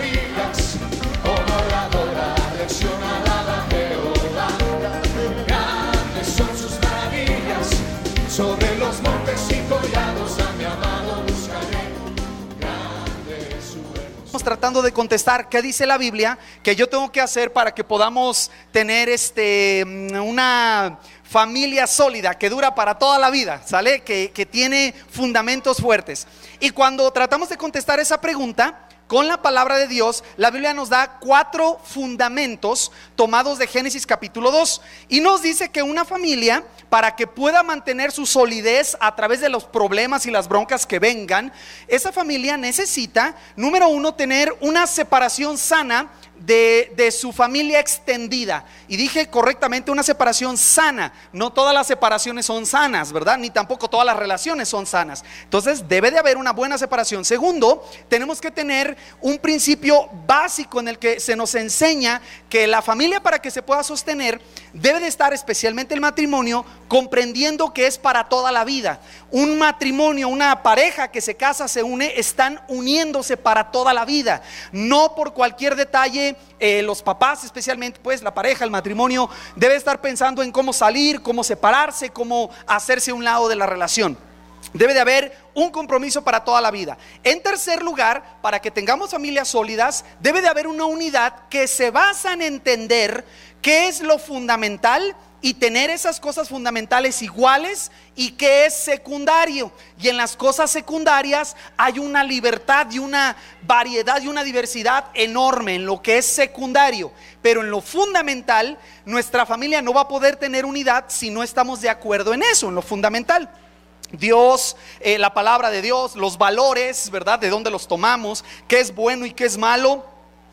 maravillas, como la dora lección alaba a Jehová. Grandes son sus maravillas, sobre los montes y collados a mi amado buscaré. Grande es su hermosura. Estamos tratando de contestar qué dice la Biblia que yo tengo que hacer para que podamos tener una familia sólida que dura para toda la vida, ¿sale? Que tiene fundamentos fuertes. Y cuando tratamos de contestar esa pregunta con la palabra de Dios, la Biblia nos da 4 fundamentos tomados de Génesis capítulo 2 y nos dice que una familia, para que pueda mantener su solidez a través de los problemas y las broncas que vengan, esa familia necesita, número 1, tener una separación sana de su familia extendida. Y dije correctamente, una separación sana. No todas las separaciones son sanas, ¿verdad? Ni tampoco todas las relaciones son sanas. Entonces debe de haber una buena separación. Segundo, tenemos que tener un principio básico en el que se nos enseña que la familia, para que se pueda sostener, debe de estar, especialmente el matrimonio, comprendiendo que es para toda la vida. Un matrimonio, una pareja que se casa, se une, están uniéndose para toda la vida. No por cualquier detalle. Los papás, especialmente, pues la pareja, el matrimonio, debe estar pensando en cómo salir, cómo separarse, cómo hacerse a un lado de la relación. Debe de haber un compromiso para toda la vida. En tercer lugar, para que tengamos familias sólidas, debe de haber una unidad que se basa en entender qué es lo fundamental y tener esas cosas fundamentales iguales y qué es secundario. Y en las cosas secundarias hay una libertad y una variedad y una diversidad enorme en lo que es secundario. Pero en lo fundamental, nuestra familia no va a poder tener unidad si no estamos de acuerdo en eso, en lo fundamental. Dios, la palabra de Dios, los valores, ¿verdad? De dónde los tomamos, qué es bueno y qué es malo.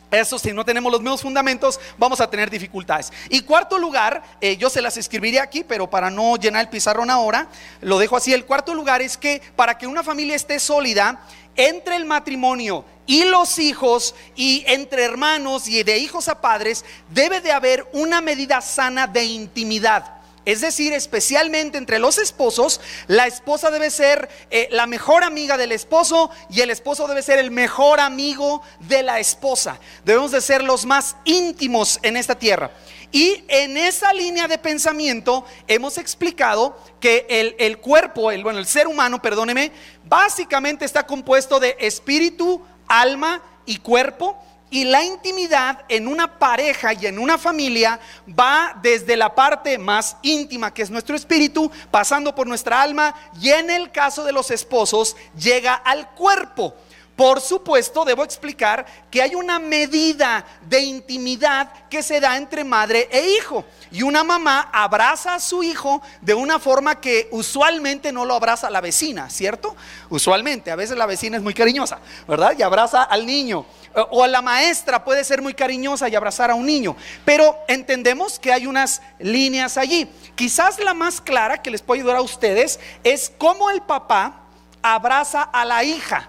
Eso, si no tenemos los mismos fundamentos, vamos a tener dificultades. Y cuarto lugar, yo se las escribiré aquí, pero para no llenar el pizarrón ahora, lo dejo así. El cuarto lugar es que para que una familia esté sólida, entre el matrimonio y los hijos, y entre hermanos y de hijos a padres, debe de haber una medida sana de intimidad. Es decir, especialmente entre los esposos, la esposa debe ser la mejor amiga del esposo y el esposo debe ser el mejor amigo de la esposa. Debemos de ser los más íntimos en esta tierra. Y en esa línea de pensamiento hemos explicado que el cuerpo, el ser humano, perdóneme, básicamente está compuesto de espíritu, alma y cuerpo. Y la intimidad en una pareja y en una familia va desde la parte más íntima, que es nuestro espíritu, pasando por nuestra alma, y en el caso de los esposos llega al cuerpo. Por supuesto, debo explicar que hay una medida de intimidad que se da entre madre e hijo. Y una mamá abraza a su hijo de una forma que usualmente no lo abraza la vecina, ¿cierto? Usualmente, a veces la vecina es muy cariñosa, ¿verdad? Y abraza al niño. O la maestra puede ser muy cariñosa y abrazar a un niño. Pero entendemos que hay unas líneas allí. Quizás la más clara que les puede ayudar a ustedes es cómo el papá abraza a la hija.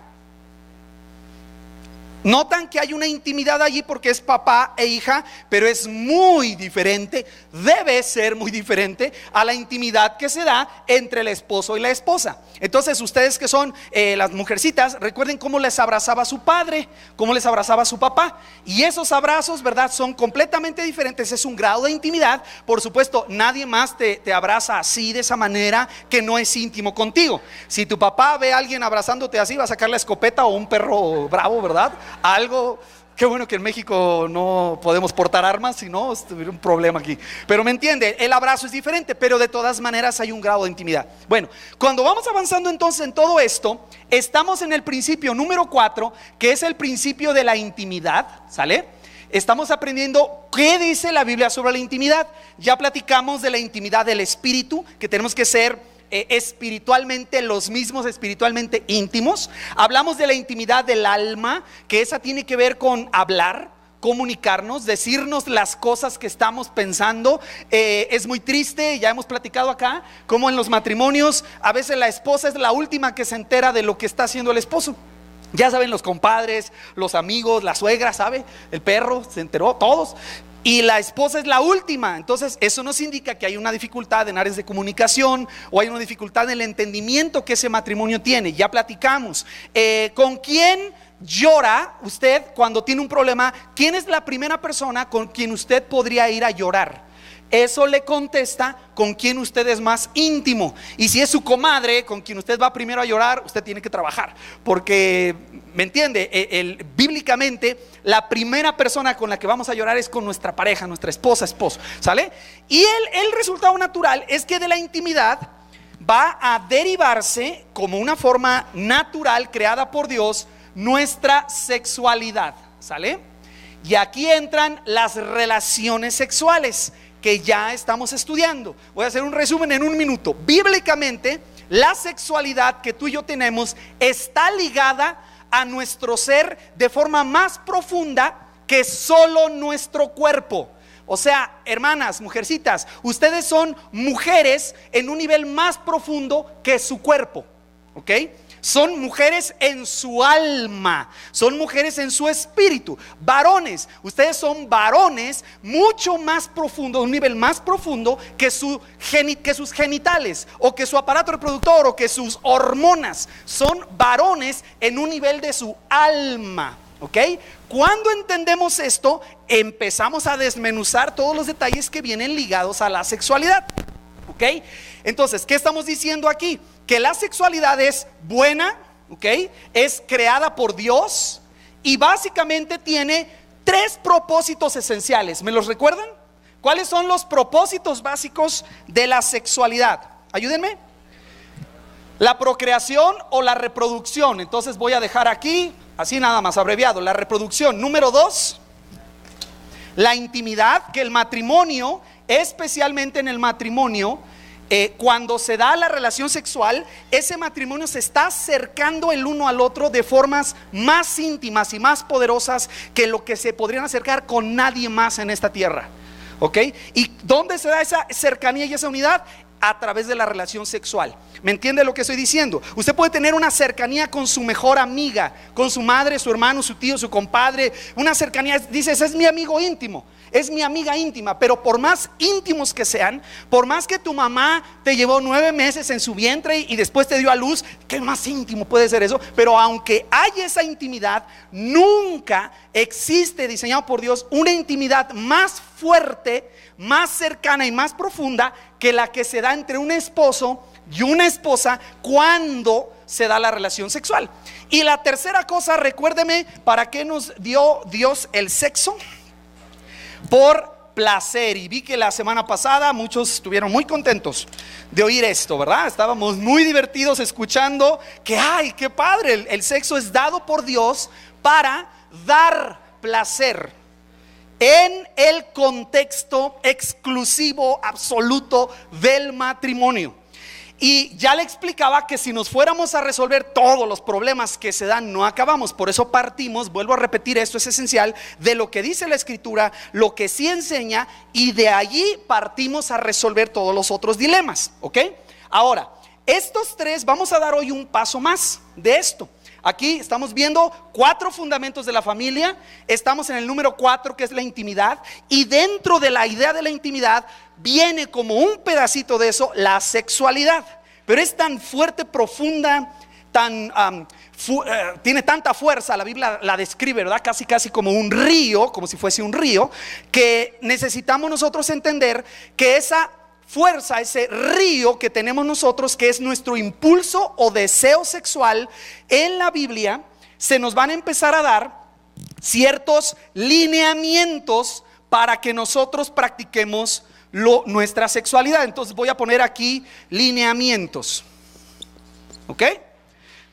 Notan que hay una intimidad allí porque es papá e hija, pero es muy diferente, debe ser muy diferente a la intimidad que se da entre el esposo y la esposa. Entonces ustedes que son las mujercitas, recuerden cómo les abrazaba su padre, cómo les abrazaba su papá. Y esos abrazos, ¿verdad? Son completamente diferentes, es un grado de intimidad. Por supuesto, nadie más te abraza así, de esa manera, que no es íntimo contigo. Si tu papá ve a alguien abrazándote así, va a sacar la escopeta o un perro bravo, ¿verdad? Algo, qué bueno que en México no podemos portar armas, si no, hubiera un problema aquí. Pero me entiende, el abrazo es diferente, pero de todas maneras hay un grado de intimidad. Bueno, cuando vamos avanzando entonces en todo esto, estamos en el principio número 4, que es el principio de la intimidad, ¿sale? Estamos aprendiendo qué dice la Biblia sobre la intimidad. Ya platicamos de la intimidad del espíritu, que tenemos que ser espiritualmente los mismos, espiritualmente íntimos. Hablamos de la intimidad del alma, que esa tiene que ver con hablar, comunicarnos, decirnos las cosas que estamos pensando. Es muy triste, ya hemos platicado acá, como en los matrimonios a veces la esposa es la última que se entera de lo que está haciendo el esposo. Ya saben, los compadres, los amigos, la suegra, ¿sabe? El perro se enteró, todos. Y la esposa es la última. Entonces eso nos indica que hay una dificultad en áreas de comunicación, o hay una dificultad en el entendimiento que ese matrimonio tiene. Ya platicamos con quién llora usted cuando tiene un problema? ¿Quién es la primera persona con quien usted podría ir a llorar? Eso le contesta con quien usted es más íntimo. Y si es su comadre con quien usted va primero a llorar, usted tiene que trabajar, porque, ¿me entiende? Bíblicamente, la primera persona con la que vamos a llorar es con nuestra pareja, nuestra esposa, esposo, ¿sale? Y el resultado natural es que de la intimidad va a derivarse, como una forma natural creada por Dios, nuestra sexualidad, ¿sale? Y aquí entran las relaciones sexuales que ya estamos estudiando. Voy a hacer un resumen en un minuto. Bíblicamente, la sexualidad que tú y yo tenemos está ligada a nuestro ser de forma más profunda que solo nuestro cuerpo. O sea, hermanas, mujercitas, ustedes son mujeres en un nivel más profundo que su cuerpo, ¿ok? Son mujeres en su alma, son mujeres en su espíritu. Varones, ustedes son varones mucho más profundo, un nivel más profundo que sus genitales, o que su aparato reproductor, o que sus hormonas. Son varones en un nivel de su alma, ¿ok? Cuando entendemos esto, empezamos a desmenuzar todos los detalles que vienen ligados a la sexualidad, ¿ok? Entonces, ¿qué estamos diciendo aquí? Que la sexualidad es buena, ¿ok? Es creada por Dios y básicamente tiene 3 propósitos esenciales. ¿Me los recuerdan? ¿Cuáles son los propósitos básicos de la sexualidad? Ayúdenme. La procreación o la reproducción. Entonces voy a dejar aquí, así nada más abreviado, la reproducción. Número 2, la intimidad, que el matrimonio, especialmente en el matrimonio, cuando se da la relación sexual, ese matrimonio se está acercando el uno al otro de formas más íntimas y más poderosas que lo que se podrían acercar con nadie más en esta tierra, ¿ok? ¿Y dónde se da esa cercanía y esa unidad? A través de la relación sexual. ¿Me entiende lo que estoy diciendo? Usted puede tener una cercanía con su mejor amiga, con su madre, su hermano, su tío, su compadre. Una cercanía, dices, es mi amigo íntimo, es mi amiga íntima. Pero por más íntimos que sean, por más que tu mamá te llevó 9 meses en su vientre y después te dio a luz, ¿qué más íntimo puede ser eso? Pero aunque hay esa intimidad, nunca existe, diseñado por Dios, una intimidad más fuerte, más cercana y más profunda que la que se da entre un esposo y una esposa cuando se da la relación sexual. Y la tercera cosa, recuérdeme, ¿para qué nos dio Dios el sexo? Por placer. Y vi que la semana pasada muchos estuvieron muy contentos de oír esto, ¿verdad? Estábamos muy divertidos escuchando que, ay, qué padre, el sexo es dado por Dios para dar placer en el contexto exclusivo, absoluto del matrimonio. Y ya le explicaba que si nos fuéramos a resolver todos los problemas que se dan, no acabamos. Por eso partimos, vuelvo a repetir, esto es esencial, de lo que dice la Escritura, lo que sí enseña, y de allí partimos a resolver todos los otros dilemas, ¿ok? Ahora, estos 3, vamos a dar hoy un paso más de esto. Aquí estamos viendo 4 fundamentos de la familia. Estamos en el número 4, que es la intimidad. Y dentro de la idea de la intimidad viene como un pedacito de eso la sexualidad. Pero es tan fuerte, profunda, tiene tanta fuerza. La Biblia la describe, ¿verdad? Casi como un río, como si fuese un río, que necesitamos nosotros entender que esa fuerza, ese río que tenemos nosotros, que es nuestro impulso o deseo sexual, en la Biblia se nos van a empezar a dar ciertos lineamientos para que nosotros practiquemos nuestra sexualidad. Entonces voy a poner aquí lineamientos, ¿ok?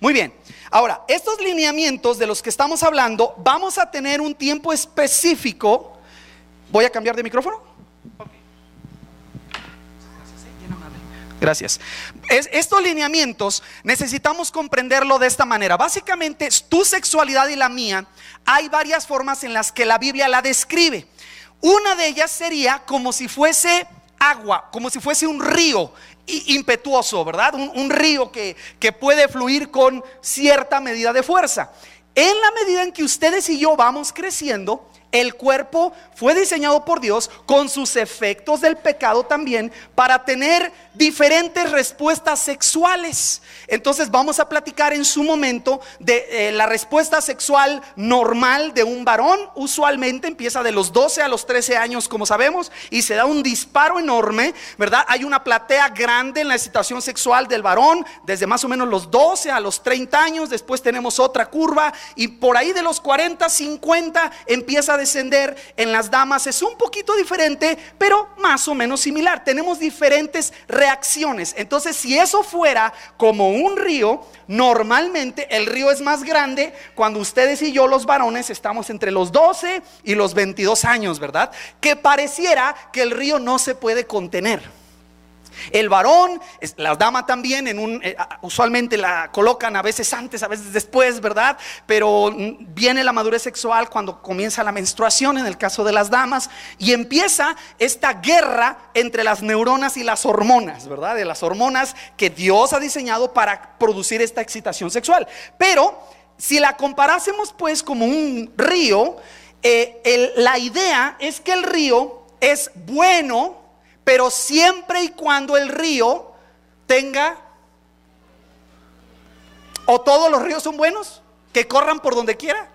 Muy bien. Ahora, estos lineamientos de los que estamos hablando, vamos a tener un tiempo específico. ¿Voy a cambiar de micrófono? Okay. Gracias. Estos lineamientos necesitamos comprenderlo de esta manera. Básicamente, tu sexualidad y la mía, hay varias formas en las que la Biblia la describe. Una de ellas sería como si fuese agua, como si fuese un río impetuoso, ¿verdad? Un río que puede fluir con cierta medida de fuerza. En la medida en que ustedes y yo vamos creciendo, El cuerpo fue diseñado por Dios con sus efectos del pecado también para tener diferentes respuestas sexuales. Entonces vamos a platicar en su momento de la respuesta sexual normal de un varón. Usualmente empieza de los 12 a los 13 años, como sabemos, y se da un disparo enorme, ¿verdad? Hay una platea grande en la excitación sexual del varón desde más o menos los 12 a los 30 años. Después tenemos otra curva y por ahí de los 40, 50 empieza a descender. En las damas es un poquito diferente, pero más o menos similar. Tenemos diferentes reacciones. Entonces, si eso fuera como un río, normalmente el río es más grande cuando ustedes y yo, los varones, estamos entre los 12 y los 22 años, ¿verdad? Que pareciera que el río no se puede contener. El varón, la dama también, usualmente la colocan a veces antes, a veces después, ¿verdad? Pero viene la madurez sexual cuando comienza la menstruación, en el caso de las damas, y empieza esta guerra entre las neuronas y las hormonas, ¿verdad? De las hormonas que Dios ha diseñado para producir esta excitación sexual. Pero si la comparásemos pues como un río, la idea es que el río es bueno, pero siempre y cuando el río tenga, o todos los ríos son buenos, que corran por donde quiera.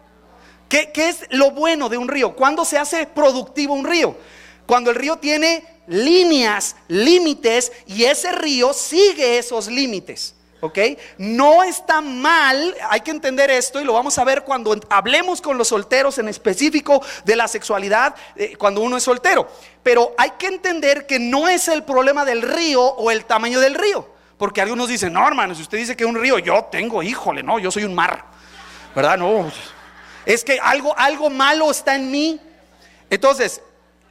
¿Qué es lo bueno de un río? ¿Cuándo se hace productivo un río? Cuando el río tiene líneas, límites, y ese río sigue esos límites. ¿Ok? No está mal, hay que entender esto y lo vamos a ver cuando hablemos con los solteros en específico de la sexualidad, cuando uno es soltero. Pero hay que entender que no es el problema del río o el tamaño del río. Porque algunos dicen, no, hermano, si usted dice que es un río, yo tengo, híjole, no, yo soy un mar, ¿verdad? No, es que algo malo está en mí. Entonces,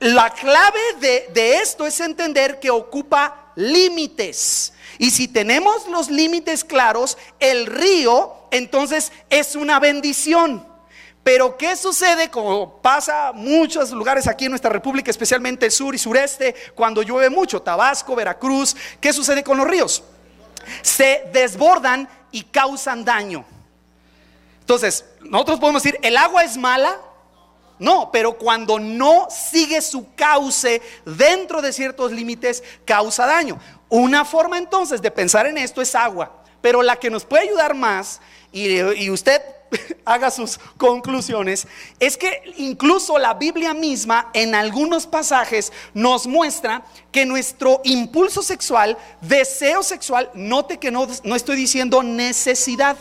la clave de esto es entender que ocupa límites. Y si tenemos los límites claros, el río entonces es una bendición. Pero ¿qué sucede? Como pasa en muchos lugares aquí en nuestra república, especialmente el sur y sureste, cuando llueve mucho, Tabasco, Veracruz, ¿qué sucede con los ríos? Se desbordan y causan daño. Entonces, nosotros podemos decir, ¿el agua es mala? No, pero cuando no sigue su cauce dentro de ciertos límites, causa daño. Una forma entonces de pensar en esto es agua, pero la que nos puede ayudar más, y usted haga sus conclusiones, es que incluso la Biblia misma en algunos pasajes nos muestra que nuestro impulso sexual, deseo sexual, note que no estoy diciendo necesidad,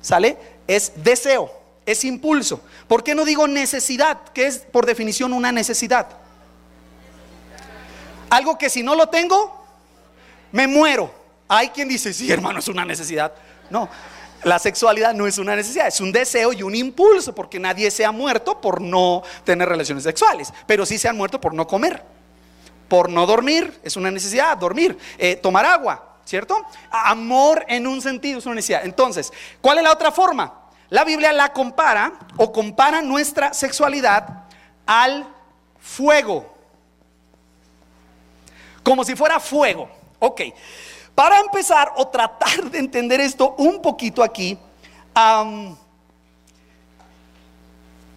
¿sale? Es deseo, es impulso. ¿Por qué no digo necesidad? Que es por definición una necesidad. Algo que si no lo tengo, me muero. Hay quien dice, sí, hermano, es una necesidad. No, la sexualidad no es una necesidad, es un deseo y un impulso, porque nadie se ha muerto por no tener relaciones sexuales, pero sí se han muerto por no comer, por no dormir, es una necesidad, dormir, tomar agua, ¿cierto? Amor en un sentido es una necesidad. Entonces, ¿cuál es la otra forma? La Biblia la compara o compara nuestra sexualidad al fuego, como si fuera fuego. Ok, para empezar o tratar de entender esto un poquito aquí,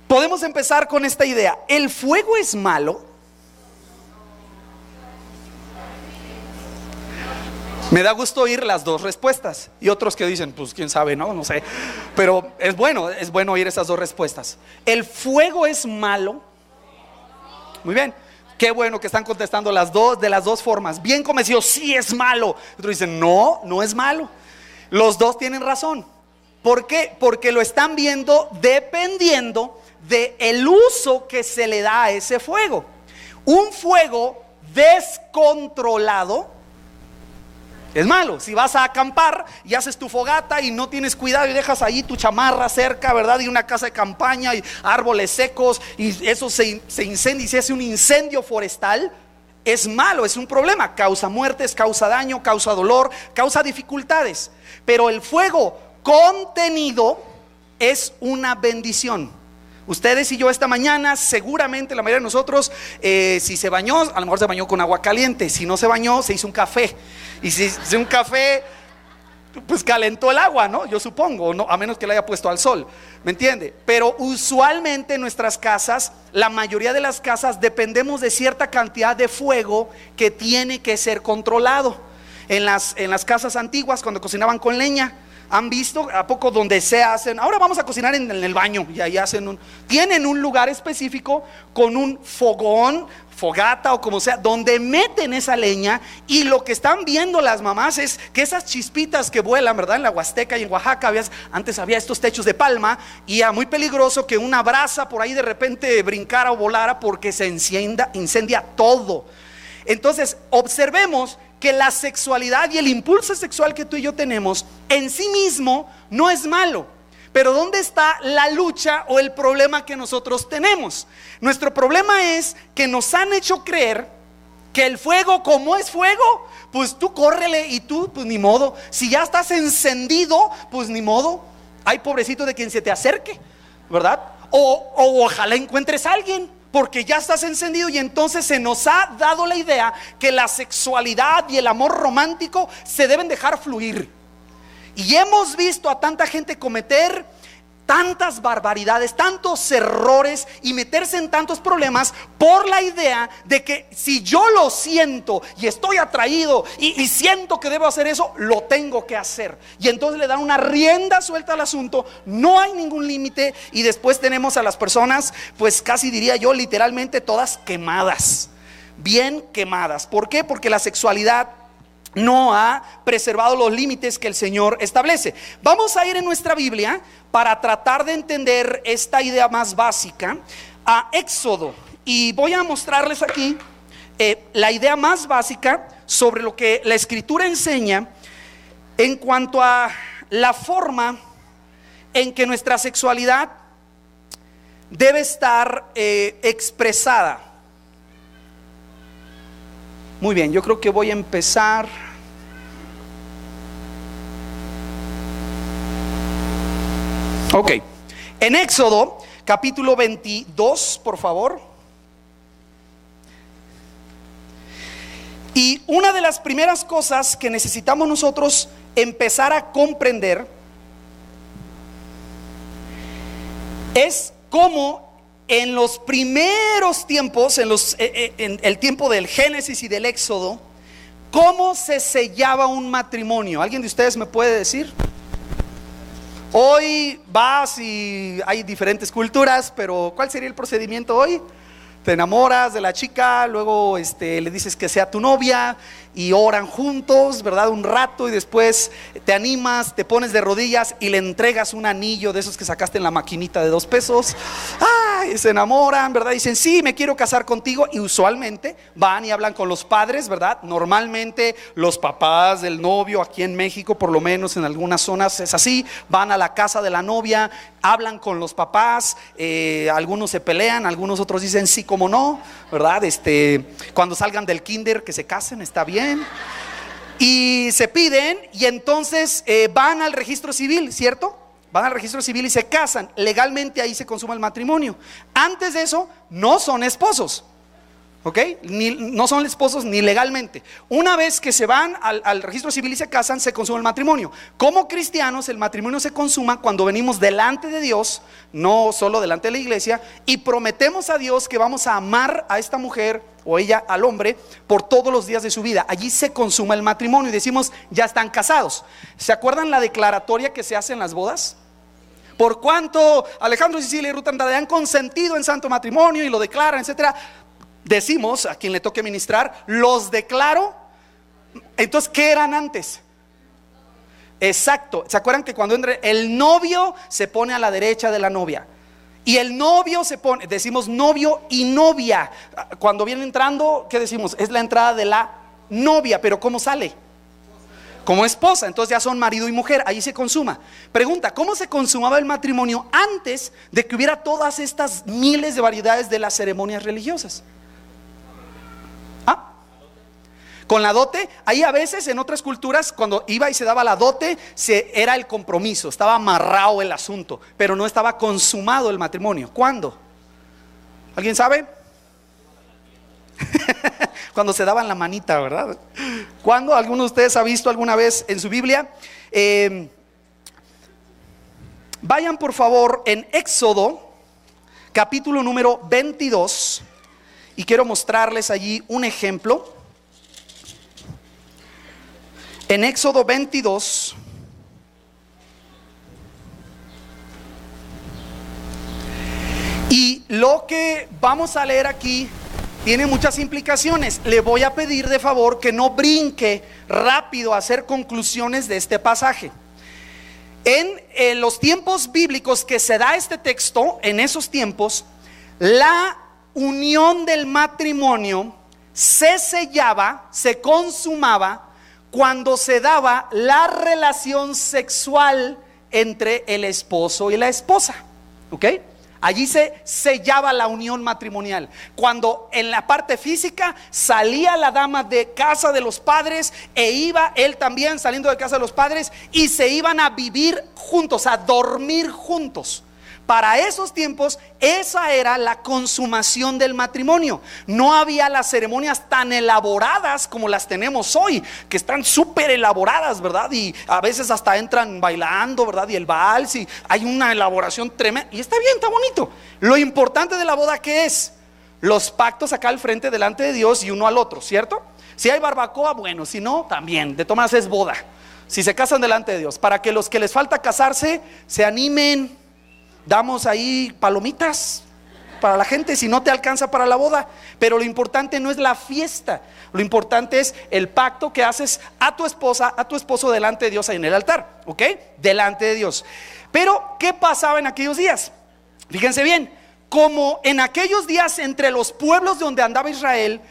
podemos empezar con esta idea. ¿El fuego es malo? Me da gusto oír las dos respuestas. Y otros que dicen, pues quién sabe, no sé. Pero es bueno oír esas dos respuestas. ¿El fuego es malo? Muy bien. Qué bueno que están contestando de las dos formas. Bien convencidos, sí es malo. Otros dicen, no es malo. Los dos tienen razón. ¿Por qué? Porque lo están viendo dependiendo del uso que se le da a ese fuego. Un fuego descontrolado es malo. Si vas a acampar y haces tu fogata y no tienes cuidado y dejas ahí tu chamarra cerca, ¿verdad? Y una casa de campaña y árboles secos y eso se incendia y se hace un incendio forestal, es malo, es un problema. Causa muertes, causa daño, causa dolor, causa dificultades. Pero el fuego contenido es una bendición. Ustedes y yo esta mañana, seguramente la mayoría de nosotros, si se bañó, a lo mejor se bañó con agua caliente. Si no se bañó, se hizo un café. Y si hizo un café, pues calentó el agua, ¿no? Yo supongo, ¿no? A menos que la haya puesto al sol, ¿me entiende? Pero usualmente en nuestras casas, la mayoría de las casas, dependemos de cierta cantidad de fuego que tiene que ser controlado. En las casas antiguas, cuando cocinaban con leña, ¿han visto a poco donde se hacen? Ahora vamos a cocinar en el baño, y ahí tienen un lugar específico con un fogón, fogata o como sea, donde meten esa leña, y lo que están viendo las mamás es que esas chispitas que vuelan, ¿verdad? En la Huasteca y en Oaxaca antes había estos techos de palma, y era muy peligroso que una brasa por ahí de repente brincara o volara, porque se incendia todo. Entonces observemos que la sexualidad y el impulso sexual que tú y yo tenemos en sí mismo no es malo. Pero ¿dónde está la lucha o el problema que nosotros tenemos? Nuestro problema es que nos han hecho creer que el fuego, como es fuego, pues tú córrele, y tú pues ni modo. Si ya estás encendido, pues ni modo. Ay, pobrecito de quien se te acerque, ¿verdad? O ojalá encuentres a alguien, porque ya estás encendido. Y entonces se nos ha dado la idea que la sexualidad y el amor romántico se deben dejar fluir. Y hemos visto a tanta gente cometer tantas barbaridades, tantos errores, y meterse en tantos problemas por la idea de que si yo lo siento y estoy atraído y siento que debo hacer eso, lo tengo que hacer. Y entonces le dan una rienda suelta al asunto, no hay ningún límite, y después tenemos a las personas, pues casi diría yo, literalmente todas quemadas, bien quemadas. ¿Por qué? Porque la sexualidad no ha preservado los límites que el Señor establece. Vamos a ir en nuestra Biblia para tratar de entender esta idea más básica a Éxodo, y voy a mostrarles aquí la idea más básica sobre lo que la Escritura enseña en cuanto a la forma en que nuestra sexualidad debe estar expresada. Muy bien, yo creo que voy a empezar. Ok, en Éxodo capítulo 22, por favor. Y una de las primeras cosas que necesitamos nosotros empezar a comprender es cómo en los primeros tiempos, en el tiempo del Génesis y del Éxodo, ¿cómo se sellaba un matrimonio? ¿Alguien de ustedes me puede decir? Hoy vas y hay diferentes culturas, pero ¿cuál sería el procedimiento hoy? Te enamoras de la chica, luego le dices que sea tu novia, y oran juntos, ¿verdad? Un rato, y después te animas, te pones de rodillas y le entregas un anillo de esos que sacaste en la maquinita de 2 pesos. Y se enamoran, ¿verdad? Dicen, sí, me quiero casar contigo. Y usualmente van y hablan con los padres, ¿verdad? Normalmente los papás del novio, aquí en México, por lo menos en algunas zonas es así, van a la casa de la novia, hablan con los papás, algunos se pelean, algunos otros dicen sí, como no, ¿verdad? Cuando salgan del kinder, que se casen, está bien. Y se piden, y entonces van al registro civil, ¿cierto? Van al registro civil y se casan. Legalmente ahí se consuma el matrimonio. Antes de eso no son esposos, ¿ok? No son esposos ni legalmente. Una vez que se van al registro civil y se casan, se consuma el matrimonio. Como cristianos, el matrimonio se consuma cuando venimos delante de Dios, no solo delante de la iglesia, y prometemos a Dios que vamos a amar a esta mujer o ella al hombre por todos los días de su vida. Allí se consuma el matrimonio y decimos, ya están casados. ¿Se acuerdan la declaratoria que se hace en las bodas? Por cuanto Alejandro, Cecilia y Ruth Andrade han consentido en santo matrimonio y lo declaran, etcétera, decimos a quien le toque ministrar, los declaro. Entonces, ¿qué eran antes? Exacto. ¿Se acuerdan que cuando entra el novio se pone a la derecha de la novia? Y el novio se pone, decimos novio y novia. Cuando viene entrando, ¿qué decimos? Es la entrada de la novia, pero ¿cómo sale? Como esposa. Entonces ya son marido y mujer, ahí se consuma. Pregunta, ¿cómo se consumaba el matrimonio antes de que hubiera todas estas miles de variedades de las ceremonias religiosas? Con la dote. Ahí a veces en otras culturas, cuando iba y se daba la dote, era el compromiso, estaba amarrado el asunto, pero no estaba consumado el matrimonio. ¿Cuándo? ¿Alguien sabe? Cuando se daban la manita, ¿verdad? ¿Cuándo? ¿Alguno de ustedes ha visto alguna vez en su Biblia? Vayan por favor en Éxodo, capítulo número 22, y quiero mostrarles allí un ejemplo. En Éxodo 22, y lo que vamos a leer aquí tiene muchas implicaciones. Le voy a pedir de favor que no brinque rápido a hacer conclusiones de este pasaje. En los tiempos bíblicos que se da este texto, en esos tiempos, la unión del matrimonio se sellaba, se consumaba cuando se daba la relación sexual entre el esposo y la esposa. ¿Ok? Allí se sellaba la unión matrimonial. Cuando en la parte física salía la dama de casa de los padres e iba él también saliendo de casa de los padres, y se iban a vivir juntos, a dormir juntos. Para esos tiempos esa era la consumación del matrimonio. No había las ceremonias tan elaboradas como las tenemos hoy, que están súper elaboradas, ¿verdad? Y a veces hasta entran bailando, ¿verdad? Y el vals, y hay una elaboración tremenda. Y está bien, está bonito. Lo importante de la boda, ¿qué es? Los pactos acá al frente delante de Dios y uno al otro, ¿cierto? Si hay barbacoa, bueno, si no, también. De todas maneras es boda. Si se casan delante de Dios, para que los que les falta casarse se animen. Damos ahí palomitas para la gente si no te alcanza para la boda. Pero lo importante no es la fiesta, lo importante es el pacto que haces a tu esposa, a tu esposo delante de Dios ahí en el altar, ¿ok? Delante de Dios. Pero ¿qué pasaba en aquellos días? Fíjense bien, como en aquellos días entre los pueblos de donde andaba Israel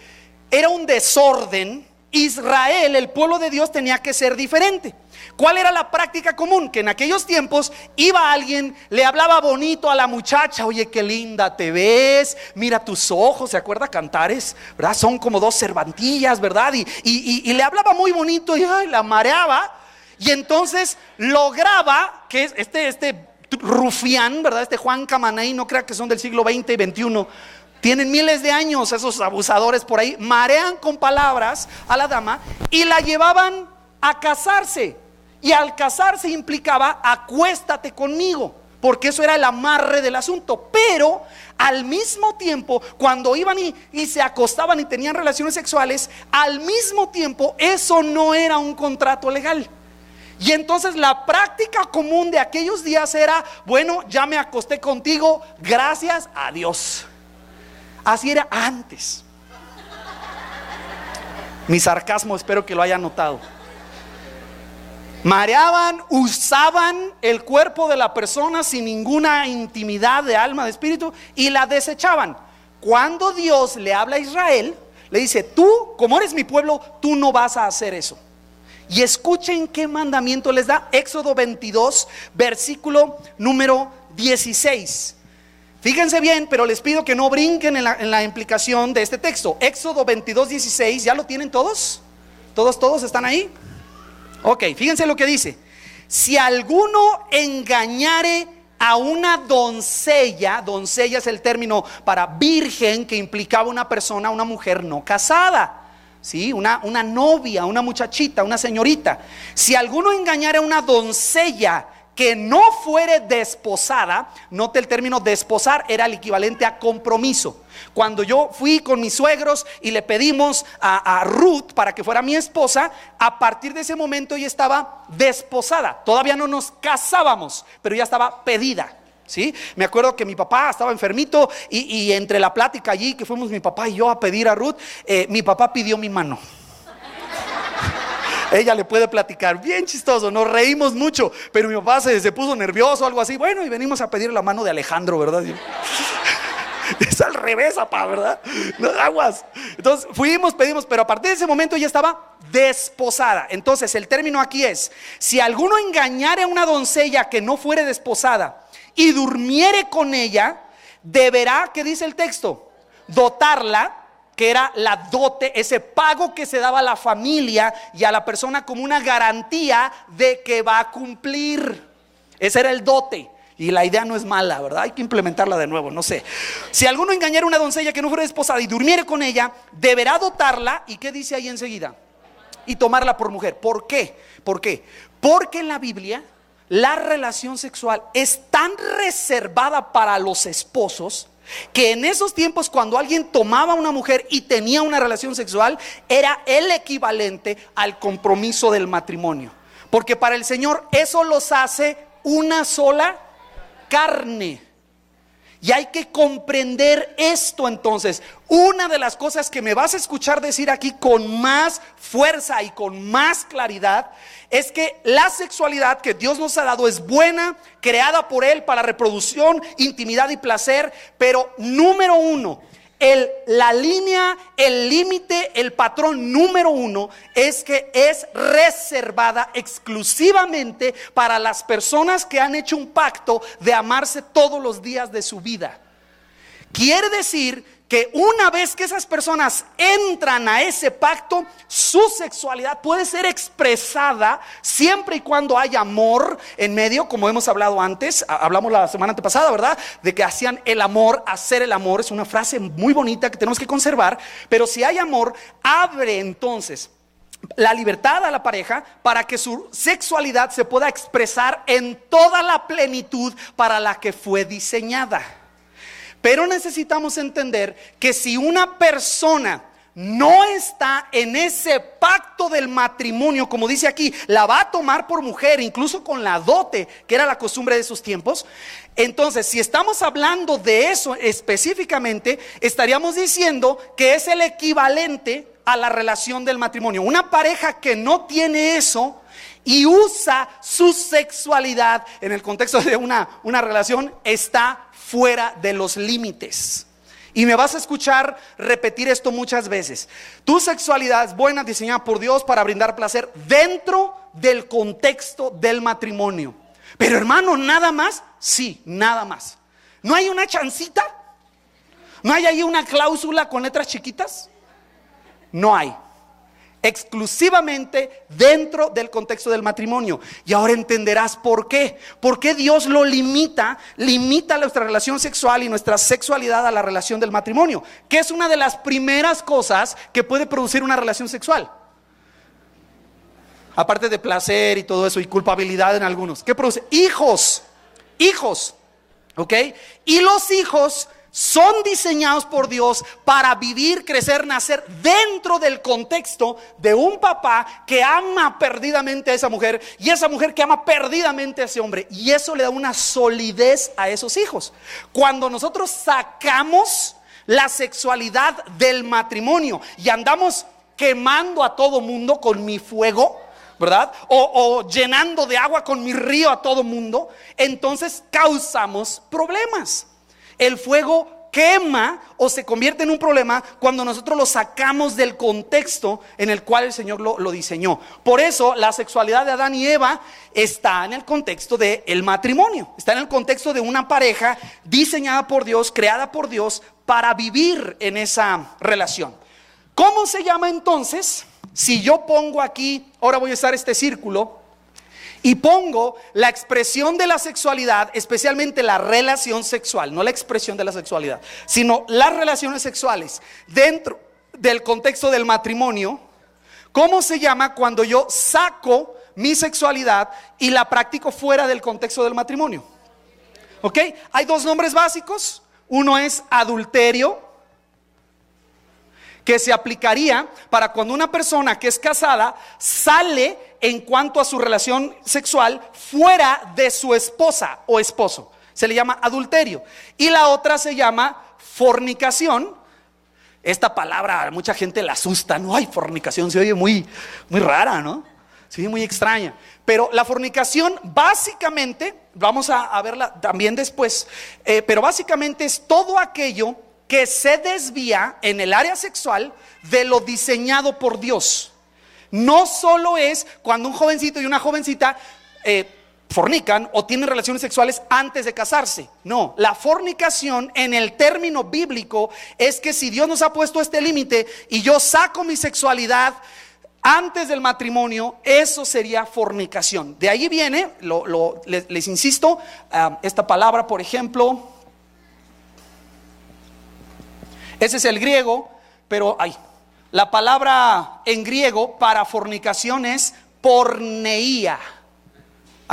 era un desorden, Israel, el pueblo de Dios, tenía que ser diferente. ¿Cuál era la práctica común? Que en aquellos tiempos iba alguien, le hablaba bonito a la muchacha. Oye, qué linda te ves, mira tus ojos. ¿Se acuerda? Cantares, ¿verdad? Son como dos cervantillas, ¿verdad? Y le hablaba muy bonito y ay, la mareaba. Y entonces lograba que este rufián, ¿verdad? Este Juan Camaney, no crea que son del siglo XX y XXI. Tienen miles de años esos abusadores por ahí. Marean con palabras a la dama y la llevaban a casarse. Y al casarse implicaba acuéstate conmigo, porque eso era el amarre del asunto. Pero al mismo tiempo, cuando iban y se acostaban y tenían relaciones sexuales, al mismo tiempo eso no era un contrato legal. Y entonces la práctica común de aquellos días era: bueno, ya me acosté contigo, gracias a Dios. Así era antes. Mi sarcasmo espero que lo hayan notado. Mareaban, usaban el cuerpo de la persona sin ninguna intimidad de alma, de espíritu, y la desechaban. Cuando Dios le habla a Israel, le dice: tú, como eres mi pueblo, tú no vas a hacer eso. Y escuchen qué mandamiento les da. Éxodo 22, versículo número 16. Fíjense bien, pero les pido que no brinquen en la implicación de este texto. Éxodo 22, 16, ¿ya lo tienen todos? ¿Todos están ahí? Ok, fíjense lo que dice: si alguno engañare a una doncella, doncella es el término para virgen, que implicaba una persona, una mujer no casada, ¿sí? Una novia, una muchachita, una señorita. Si alguno engañare a una doncella que no fuere desposada, note el término desposar, era el equivalente a compromiso. Cuando yo fui con mis suegros y le pedimos a Ruth para que fuera mi esposa, a partir de ese momento ella estaba desposada. Todavía no nos casábamos, pero ya estaba pedida, ¿sí? Me acuerdo que mi papá estaba enfermito y entre la plática allí que fuimos mi papá y yo a pedir a Ruth, mi papá pidió mi mano. Ella le puede platicar, bien chistoso, nos reímos mucho, pero mi papá se puso nervioso o algo así. Bueno, y venimos a pedir la mano de Alejandro, ¿verdad? Es al revés, papá, ¿verdad? No, aguas. Entonces fuimos, pedimos, pero a partir de ese momento ella estaba desposada. Entonces el término aquí es: si alguno engañare a una doncella que no fuere desposada y durmiere con ella, deberá, ¿qué dice el texto? Dotarla, que era la dote, ese pago que se daba a la familia y a la persona como una garantía de que va a cumplir. Ese era el dote. Y la idea no es mala, ¿verdad? Hay que implementarla de nuevo, no sé. Si alguno engañara a una doncella que no fuera desposada y durmiere con ella, deberá dotarla. ¿Y qué dice ahí enseguida? Y tomarla por mujer. ¿Por qué? ¿Por qué? Porque en la Biblia la relación sexual es tan reservada para los esposos que en esos tiempos, cuando alguien tomaba a una mujer y tenía una relación sexual, era el equivalente al compromiso del matrimonio. Porque para el Señor eso los hace una sola carne. Y hay que comprender esto. Entonces, una de las cosas que me vas a escuchar decir aquí con más fuerza y con más claridad es que la sexualidad que Dios nos ha dado es buena, creada por Él para reproducción, intimidad y placer. Pero número uno, la línea, el límite, el patrón número uno es que es reservada exclusivamente para las personas que han hecho un pacto de amarse todos los días de su vida. Quiere decir que una vez que esas personas entran a ese pacto, su sexualidad puede ser expresada siempre y cuando haya amor en medio, como hemos hablado antes. Hablamos la semana antepasada, ¿verdad? De que hacían el amor, hacer el amor. Es una frase muy bonita que tenemos que conservar. Pero si hay amor, abre entonces la libertad a la pareja para que su sexualidad se pueda expresar en toda la plenitud para la que fue diseñada. Pero necesitamos entender que si una persona no está en ese pacto del matrimonio, como dice aquí, la va a tomar por mujer, incluso con la dote, que era la costumbre de esos tiempos. Entonces, si estamos hablando de eso específicamente, estaríamos diciendo que es el equivalente a la relación del matrimonio. Una pareja que no tiene eso y usa su sexualidad en el contexto de una relación, está fuera de los límites. Y me vas a escuchar repetir esto muchas veces. Tu sexualidad es buena, diseñada por Dios para brindar placer dentro del contexto del matrimonio. Pero hermano, ¿nada más? Sí, nada más. ¿No hay una chancita? ¿No hay ahí una cláusula con letras chiquitas? No hay. Exclusivamente dentro del contexto del matrimonio. Y ahora entenderás por qué. ¿Por qué Dios lo limita nuestra relación sexual y nuestra sexualidad a la relación del matrimonio? Que es una de las primeras cosas que puede producir una relación sexual. Aparte de placer y todo eso, y culpabilidad en algunos. ¿Qué produce? Hijos. ¿Ok? Y los hijos son diseñados por Dios para vivir, crecer, nacer dentro del contexto de un papá que ama perdidamente a esa mujer y esa mujer que ama perdidamente a ese hombre. Y eso le da una solidez a esos hijos. Cuando nosotros sacamos la sexualidad del matrimonio y andamos quemando a todo mundo con mi fuego, ¿verdad? O llenando de agua con mi río a todo mundo, entonces causamos problemas. El fuego quema o se convierte en un problema cuando nosotros lo sacamos del contexto en el cual el Señor lo diseñó. Por eso la sexualidad de Adán y Eva está en el contexto del matrimonio. Está en el contexto de una pareja diseñada por Dios, creada por Dios para vivir en esa relación. ¿Cómo se llama entonces? Si yo pongo aquí, ahora voy a usar este círculo y pongo la expresión de la sexualidad, especialmente la relación sexual, no la expresión de la sexualidad, sino las relaciones sexuales dentro del contexto del matrimonio. ¿Cómo se llama cuando yo saco mi sexualidad y la practico fuera del contexto del matrimonio? ¿Ok? Hay dos nombres básicos. Uno es adulterio, que se aplicaría para cuando una persona que es casada sale en cuanto a su relación sexual fuera de su esposa o esposo. Se le llama adulterio. Y la otra se llama fornicación. Esta palabra a mucha gente la asusta, ¿no? Ay, fornicación se oye muy rara, ¿no? Se oye muy extraña. Pero la fornicación básicamente, vamos a verla también después, pero básicamente es todo aquello que se desvía en el área sexual de lo diseñado por Dios. No solo es cuando un jovencito y una jovencita fornican o tienen relaciones sexuales antes de casarse. No, la fornicación en el término bíblico es que si Dios nos ha puesto este límite y yo saco mi sexualidad antes del matrimonio, eso sería fornicación. De ahí viene, les insisto, esta palabra, por ejemplo, ese es el griego, pero la palabra en griego para fornicación es porneia.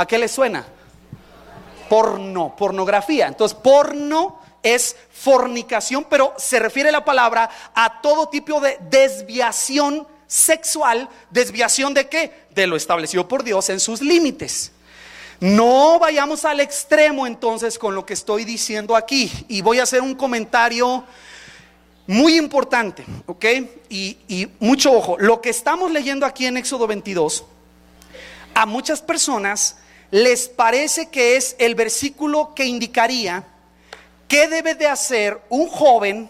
¿A qué les suena? Porno, pornografía. Entonces, porno es fornicación, pero se refiere la palabra a todo tipo de desviación sexual. ¿Desviación de qué? De lo establecido por Dios en sus límites. No vayamos al extremo entonces con lo que estoy diciendo aquí. Y voy a hacer un comentario muy importante, ¿ok? Y mucho ojo. Lo que estamos leyendo aquí en Éxodo 22, a muchas personas les parece que es el versículo que indicaría qué debe de hacer un joven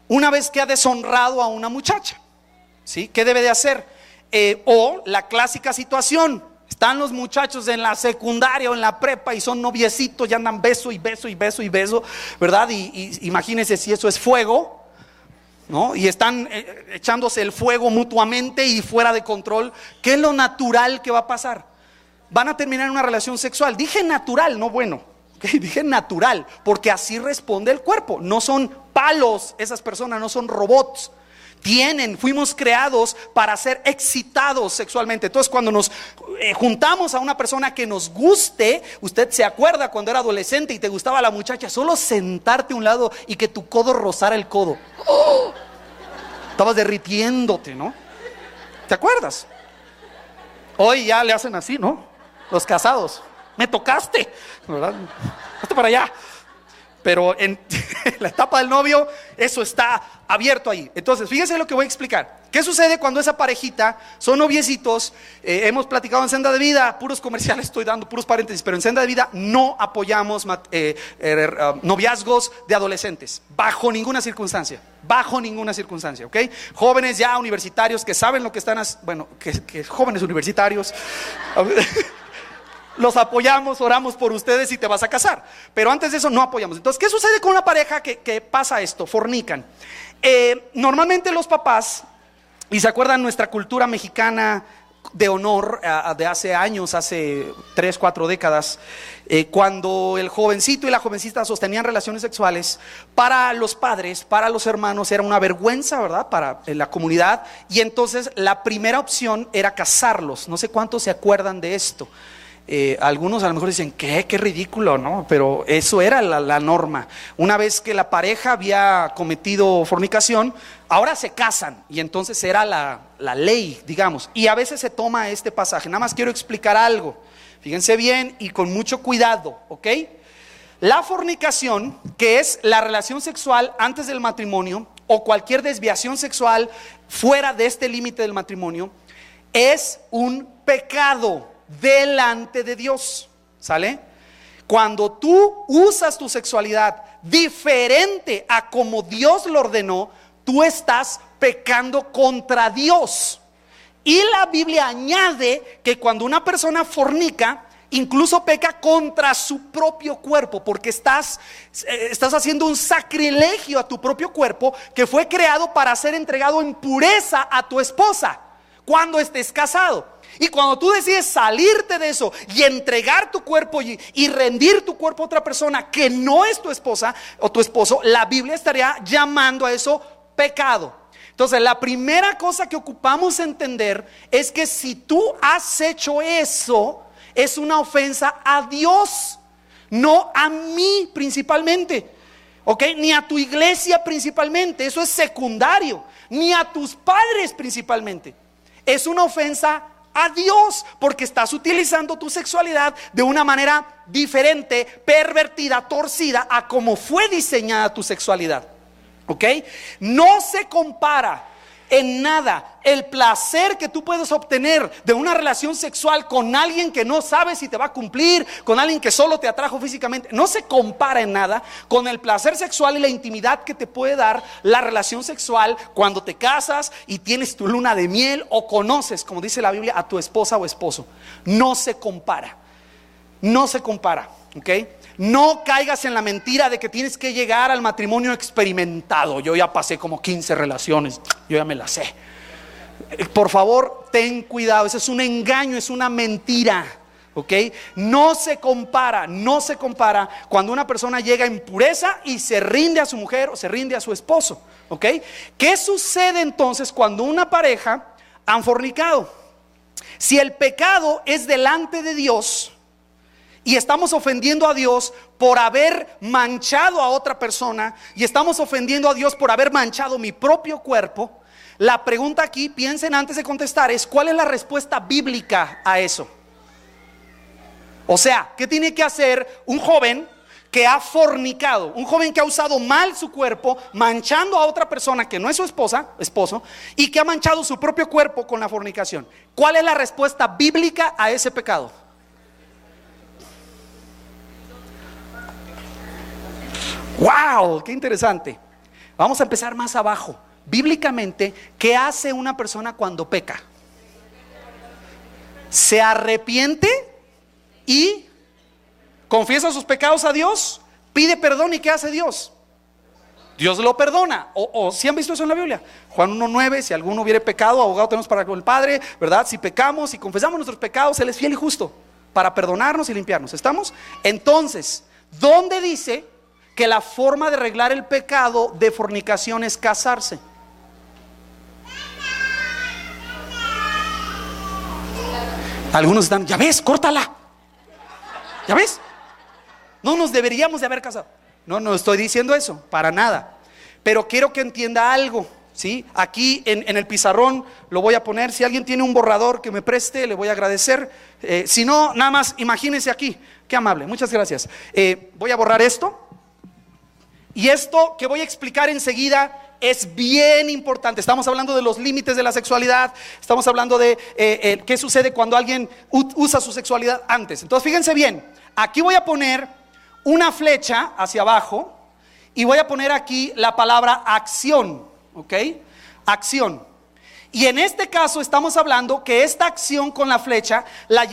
una vez que ha deshonrado a una muchacha, ¿sí? ¿Qué debe de hacer? O la clásica situación: están los muchachos en la secundaria o en la prepa y son noviecitos y andan beso y beso y beso y beso, ¿verdad? Y imagínense si eso es fuego, ¿no? Y están echándose el fuego mutuamente y fuera de control. ¿Qué es lo natural que va a pasar? Van a terminar en una relación sexual. Dije natural, no bueno, ¿okay? Dije natural, porque así responde el cuerpo. No son palos esas personas, no son robots. Fuimos creados para ser excitados sexualmente. Entonces, cuando nos juntamos a una persona que nos guste, usted se acuerda cuando era adolescente y te gustaba la muchacha, solo sentarte a un lado y que tu codo rozara el codo. ¡Oh! Estabas derritiéndote, ¿no? ¿Te acuerdas? Hoy ya le hacen así, ¿no? Los casados: me tocaste, ¿verdad? Hazte para allá. Pero en la etapa del novio, eso está abierto ahí. Entonces, fíjense lo que voy a explicar. ¿Qué sucede cuando esa parejita son noviecitos? Hemos platicado en Senda de Vida, puros comerciales estoy dando, puros paréntesis, pero en Senda de Vida no apoyamos noviazgos de adolescentes, bajo ninguna circunstancia, ¿ok? Jóvenes ya universitarios que saben lo que están haciendo, bueno, que jóvenes universitarios, los apoyamos, oramos por ustedes y te vas a casar. Pero antes de eso no apoyamos. Entonces, ¿qué sucede con una pareja que pasa esto? Fornican. Normalmente los papás, y se acuerdan nuestra cultura mexicana de honor de hace años, hace 3, 4 décadas, cuando el jovencito y la jovencita sostenían relaciones sexuales, para los padres, para los hermanos, era una vergüenza, ¿verdad? Para la comunidad. Y entonces la primera opción era casarlos. No sé cuántos se acuerdan de esto. Algunos a lo mejor dicen, qué ridículo, ¿no? Pero eso era la norma. Una vez que la pareja había cometido fornicación, ahora se casan, y entonces era la ley, digamos. Y a veces se toma este pasaje. Nada más quiero explicar algo, fíjense bien y con mucho cuidado, ¿ok? La fornicación, que es la relación sexual antes del matrimonio, o cualquier desviación sexual fuera de este límite del matrimonio, es un pecado delante de Dios, ¿sale? Cuando tú usas tu sexualidad diferente a como Dios lo ordenó, tú estás pecando contra Dios. Y la Biblia añade que cuando una persona fornica, incluso peca contra su propio cuerpo, porque estás haciendo un sacrilegio a tu propio cuerpo, que fue creado para ser entregado en pureza a tu esposa cuando estés casado. Y cuando tú decides salirte de eso y entregar tu cuerpo y rendir tu cuerpo a otra persona que no es tu esposa o tu esposo, la Biblia estaría llamando a eso pecado. Entonces, la primera cosa que ocupamos entender es que si tú has hecho eso, es una ofensa a Dios, no a mí principalmente, ¿ok? Ni a tu iglesia principalmente, eso es secundario, ni a tus padres principalmente. Es una ofensa a Dios, porque estás utilizando tu sexualidad de una manera diferente, pervertida, torcida a como fue diseñada tu sexualidad, ¿ok? No se compara en nada el placer que tú puedes obtener de una relación sexual con alguien que no sabes si te va a cumplir, con alguien que solo te atrajo físicamente. No se compara en nada con el placer sexual y la intimidad que te puede dar la relación sexual cuando te casas y tienes tu luna de miel o conoces, como dice la Biblia, a tu esposa o esposo. No se compara, ¿ok? No caigas en la mentira de que tienes que llegar al matrimonio experimentado. Yo ya pasé como 15 relaciones, yo ya me las sé. Por favor, ten cuidado, ese es un engaño, es una mentira, ¿ok? No se compara cuando una persona llega en pureza y se rinde a su mujer o se rinde a su esposo, ¿ok? ¿Qué sucede entonces cuando una pareja han fornicado? Si el pecado es delante de Dios, y estamos ofendiendo a Dios por haber manchado a otra persona, y estamos ofendiendo a Dios por haber manchado mi propio cuerpo, la pregunta aquí, piensen antes de contestar, es: ¿cuál es la respuesta bíblica a eso? O sea, ¿qué tiene que hacer un joven que ha fornicado, un joven que ha usado mal su cuerpo, manchando a otra persona que no es su esposo, y que ha manchado su propio cuerpo con la fornicación? ¿Cuál es la respuesta bíblica a ese pecado? ¡Wow! ¡Qué interesante! Vamos a empezar más abajo. Bíblicamente, ¿qué hace una persona cuando peca? Se arrepiente y confiesa sus pecados a Dios, pide perdón, ¿y qué hace Dios? Dios lo perdona. O si han visto eso en la Biblia, Juan 1:9, si alguno hubiere pecado, abogado tenemos para con el Padre, ¿verdad? Si pecamos y confesamos nuestros pecados, Él es fiel y justo para perdonarnos y limpiarnos. ¿Estamos? Entonces, ¿dónde dice que la forma de arreglar el pecado de fornicación es casarse? Algunos están: ya ves, córtala. ¿Ya ves? No nos deberíamos de haber casado. No estoy diciendo eso, para nada. Pero quiero que entienda algo, ¿sí? Aquí en el pizarrón lo voy a poner. Si alguien tiene un borrador que me preste, le voy a agradecer. Si no, nada más imagínense aquí. Qué amable, muchas gracias. Voy a borrar esto. Y esto que voy a explicar enseguida es bien importante. Estamos hablando de los límites de la sexualidad. Estamos hablando de qué sucede cuando alguien usa su sexualidad antes. Entonces fíjense bien, aquí voy a poner una flecha hacia abajo y voy a poner aquí la palabra acción. ¿Ok? Acción. Y en este caso estamos hablando que esta acción con la flecha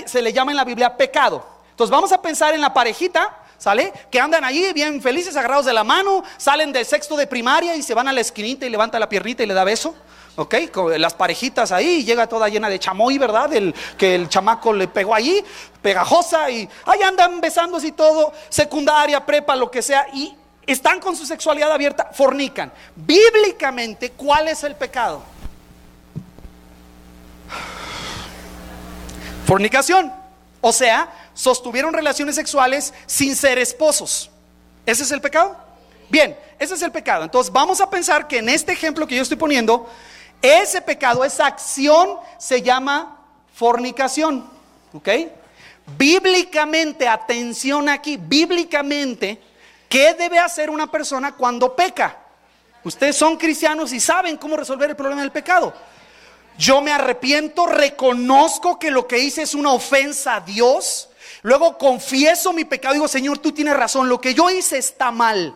se le llama en la Biblia pecado. Entonces vamos a pensar en la parejita, ¿sale? Que andan ahí bien felices, agarrados de la mano, salen del sexto de primaria y se van a la esquinita y levanta la piernita y le da beso. ¿Ok? Con las parejitas ahí, llega toda llena de chamoy, ¿verdad? Que el chamaco le pegó ahí, pegajosa, y ahí andan besándose y todo, secundaria, prepa, lo que sea, y están con su sexualidad abierta, fornican. Bíblicamente, ¿cuál es el pecado? Fornicación. O sea, sostuvieron relaciones sexuales sin ser esposos. ¿Ese es el pecado? Bien, ese es el pecado. Entonces vamos a pensar que en este ejemplo que yo estoy poniendo, ese pecado, esa acción se llama fornicación. ¿Ok? Bíblicamente, atención aquí, bíblicamente, ¿qué debe hacer una persona cuando peca? Ustedes son cristianos y saben cómo resolver el problema del pecado. Yo me arrepiento, reconozco que lo que hice es una ofensa a Dios. Luego confieso mi pecado, digo: Señor, tú tienes razón, lo que yo hice está mal.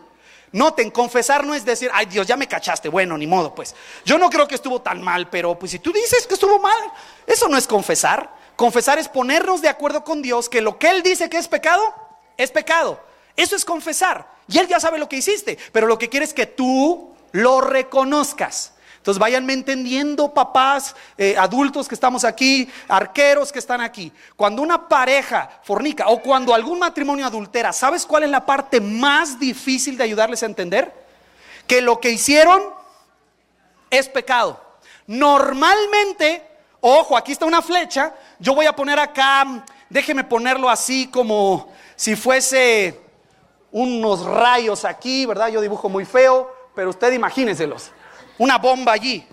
Noten, confesar no es decir: ay Dios, ya me cachaste, bueno, ni modo pues. Yo no creo que estuvo tan mal, pero pues si tú dices que estuvo mal, eso no es confesar. Confesar es ponernos de acuerdo con Dios que lo que Él dice que es pecado, es pecado. Eso es confesar. Y Él ya sabe lo que hiciste, pero lo que quiere es que tú lo reconozcas. Entonces váyanme entendiendo, papás, adultos que estamos aquí, arqueros que están aquí. Cuando una pareja fornica o cuando algún matrimonio adultera, ¿sabes cuál es la parte más difícil de ayudarles a entender? Que lo que hicieron es pecado. Normalmente, ojo, aquí está una flecha. Yo voy a poner acá, déjeme ponerlo así como si fuese unos rayos aquí, ¿verdad? Yo dibujo muy feo, pero usted imagínenselos. Una bomba allí.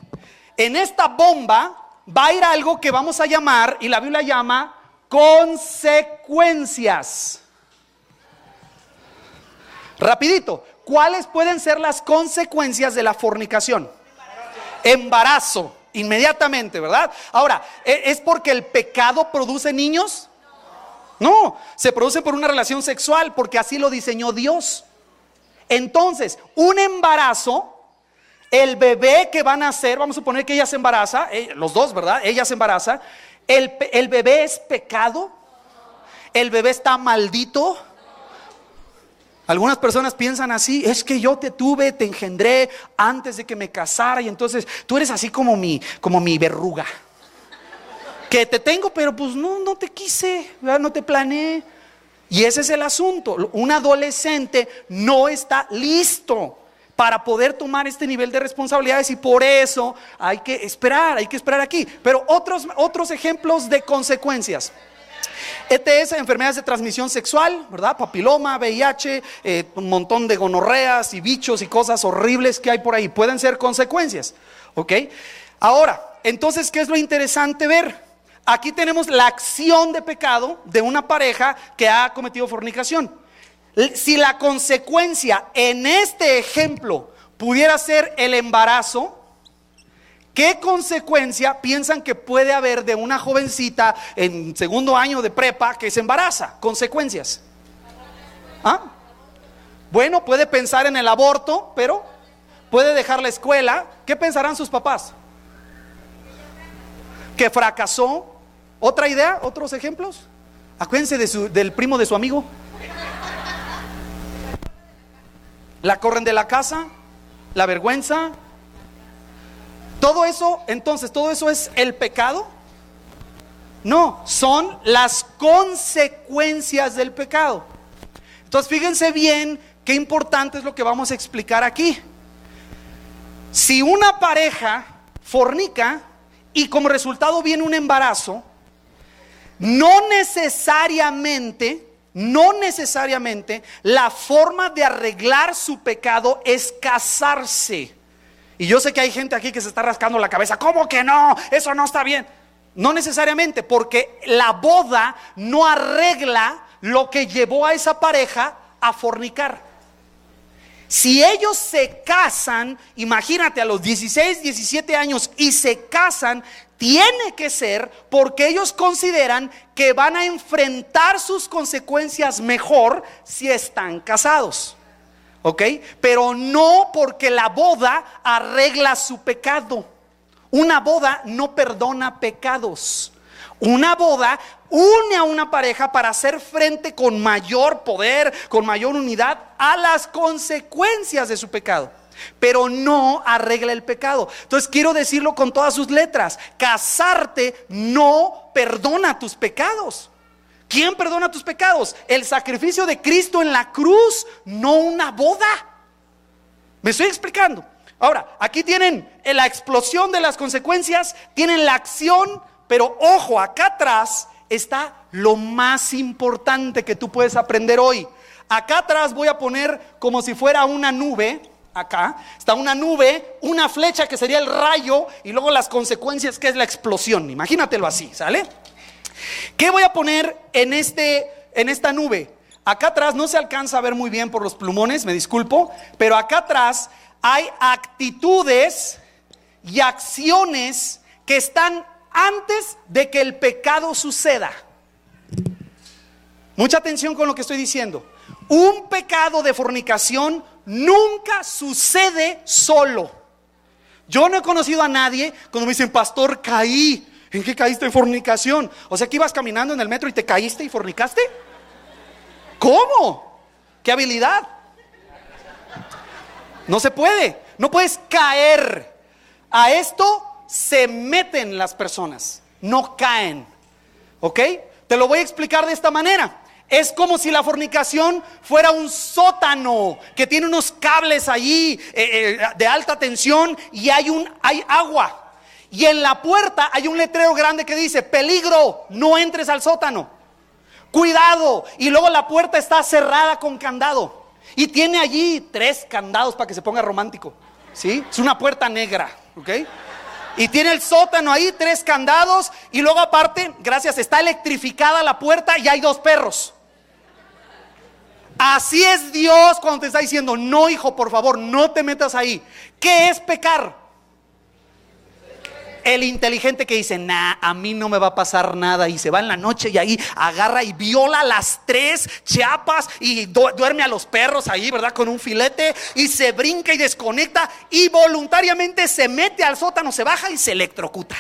En esta bomba va a ir algo que vamos a llamar, y la Biblia llama, consecuencias. Rapidito, ¿cuáles pueden ser las consecuencias de la fornicación? Embarazo, inmediatamente, ¿verdad? Ahora, ¿es porque el pecado produce niños? No, se produce por una relación sexual, porque así lo diseñó Dios. Entonces, un embarazo, el bebé que van a nacer, vamos a suponer que ella se embaraza, los dos, ¿verdad? Ella se embaraza. ¿El bebé es pecado? ¿El bebé está maldito? Algunas personas piensan así: es que yo te tuve, te engendré antes de que me casara, y entonces tú eres así como mi verruga, que te tengo, pero pues no te quise, ¿verdad? No te planeé. Y ese es el asunto. Un adolescente no está listo para poder tomar este nivel de responsabilidades, y por eso hay que esperar aquí. Pero otros ejemplos de consecuencias. ETS, enfermedades de transmisión sexual, ¿verdad? Papiloma, VIH, un montón de gonorreas y bichos y cosas horribles que hay por ahí. Pueden ser consecuencias, ¿ok? Ahora, entonces, ¿qué es lo interesante ver? Aquí tenemos la acción de pecado de una pareja que ha cometido fornicación. Si la consecuencia en este ejemplo pudiera ser el embarazo, ¿qué consecuencia piensan que puede haber de una jovencita en segundo año de prepa que se embaraza? Consecuencias. ¿Ah? Bueno, puede pensar en el aborto, pero puede dejar la escuela. ¿Qué pensarán sus papás? Que fracasó. ¿Otra idea? ¿Otros ejemplos? Acuérdense del primo de su amigo. La corren de la casa, la vergüenza. Todo eso, entonces, ¿todo eso es el pecado? No, son las consecuencias del pecado. Entonces, fíjense bien qué importante es lo que vamos a explicar aquí. Si una pareja fornica y como resultado viene un embarazo, no necesariamente la forma de arreglar su pecado es casarse. Y yo sé que hay gente aquí que se está rascando la cabeza. ¿Cómo que no? Eso no está bien. No necesariamente, porque la boda no arregla lo que llevó a esa pareja a fornicar. Si ellos se casan, imagínate a los 16, 17 años y se casan, tiene que ser porque ellos consideran que van a enfrentar sus consecuencias mejor si están casados. ¿Ok? Pero no porque la boda arregla su pecado. Una boda no perdona pecados. Una boda une a una pareja para hacer frente con mayor poder, con mayor unidad a las consecuencias de su pecado, pero no arregla el pecado. Entonces quiero decirlo con todas sus letras: casarte no perdona tus pecados. ¿Quién perdona tus pecados? El sacrificio de Cristo en la cruz, no una boda. ¿Me estoy explicando? Ahora, aquí tienen la explosión de las consecuencias, tienen la acción, pero ojo, acá atrás está lo más importante que tú puedes aprender hoy. Acá atrás voy a poner como si fuera una nube. Acá está una nube, una flecha que sería el rayo, y luego las consecuencias, que es la explosión. Imagínatelo así, ¿sale? ¿Qué voy a poner en esta nube? Acá atrás no se alcanza a ver muy bien por los plumones, me disculpo, pero acá atrás hay actitudes y acciones que están antes de que el pecado suceda. Mucha atención con lo que estoy diciendo. Un pecado de fornicación nunca sucede solo. Yo no he conocido a nadie cuando me dicen: pastor, caí. ¿En qué caíste? En fornicación. O sea, que ibas caminando en el metro y te caíste y fornicaste. ¿Cómo? ¿Qué habilidad? No se puede. No puedes caer. A esto se meten las personas, no caen. ¿Ok? Te lo voy a explicar de esta manera. Es como si la fornicación fuera un sótano que tiene unos cables allí de alta tensión, y hay agua. Y en la puerta hay un letrero grande que dice: peligro, no entres al sótano, cuidado. Y luego la puerta está cerrada con candado, y tiene allí 3 candados para que se ponga romántico, ¿sí? Es una puerta negra, ¿ok? Y tiene el sótano ahí, 3 candados. Y luego aparte, gracias, está electrificada la puerta y hay 2 perros. Así es Dios cuando te está diciendo: no, hijo, por favor, no te metas ahí. ¿Qué es pecar? El inteligente que dice: nah, a mí no me va a pasar nada, y se va en la noche y ahí agarra y viola las 3 chapas y duerme a los perros ahí, ¿verdad? Con un filete, y se brinca y desconecta y voluntariamente se mete al sótano, se baja y se electrocuta.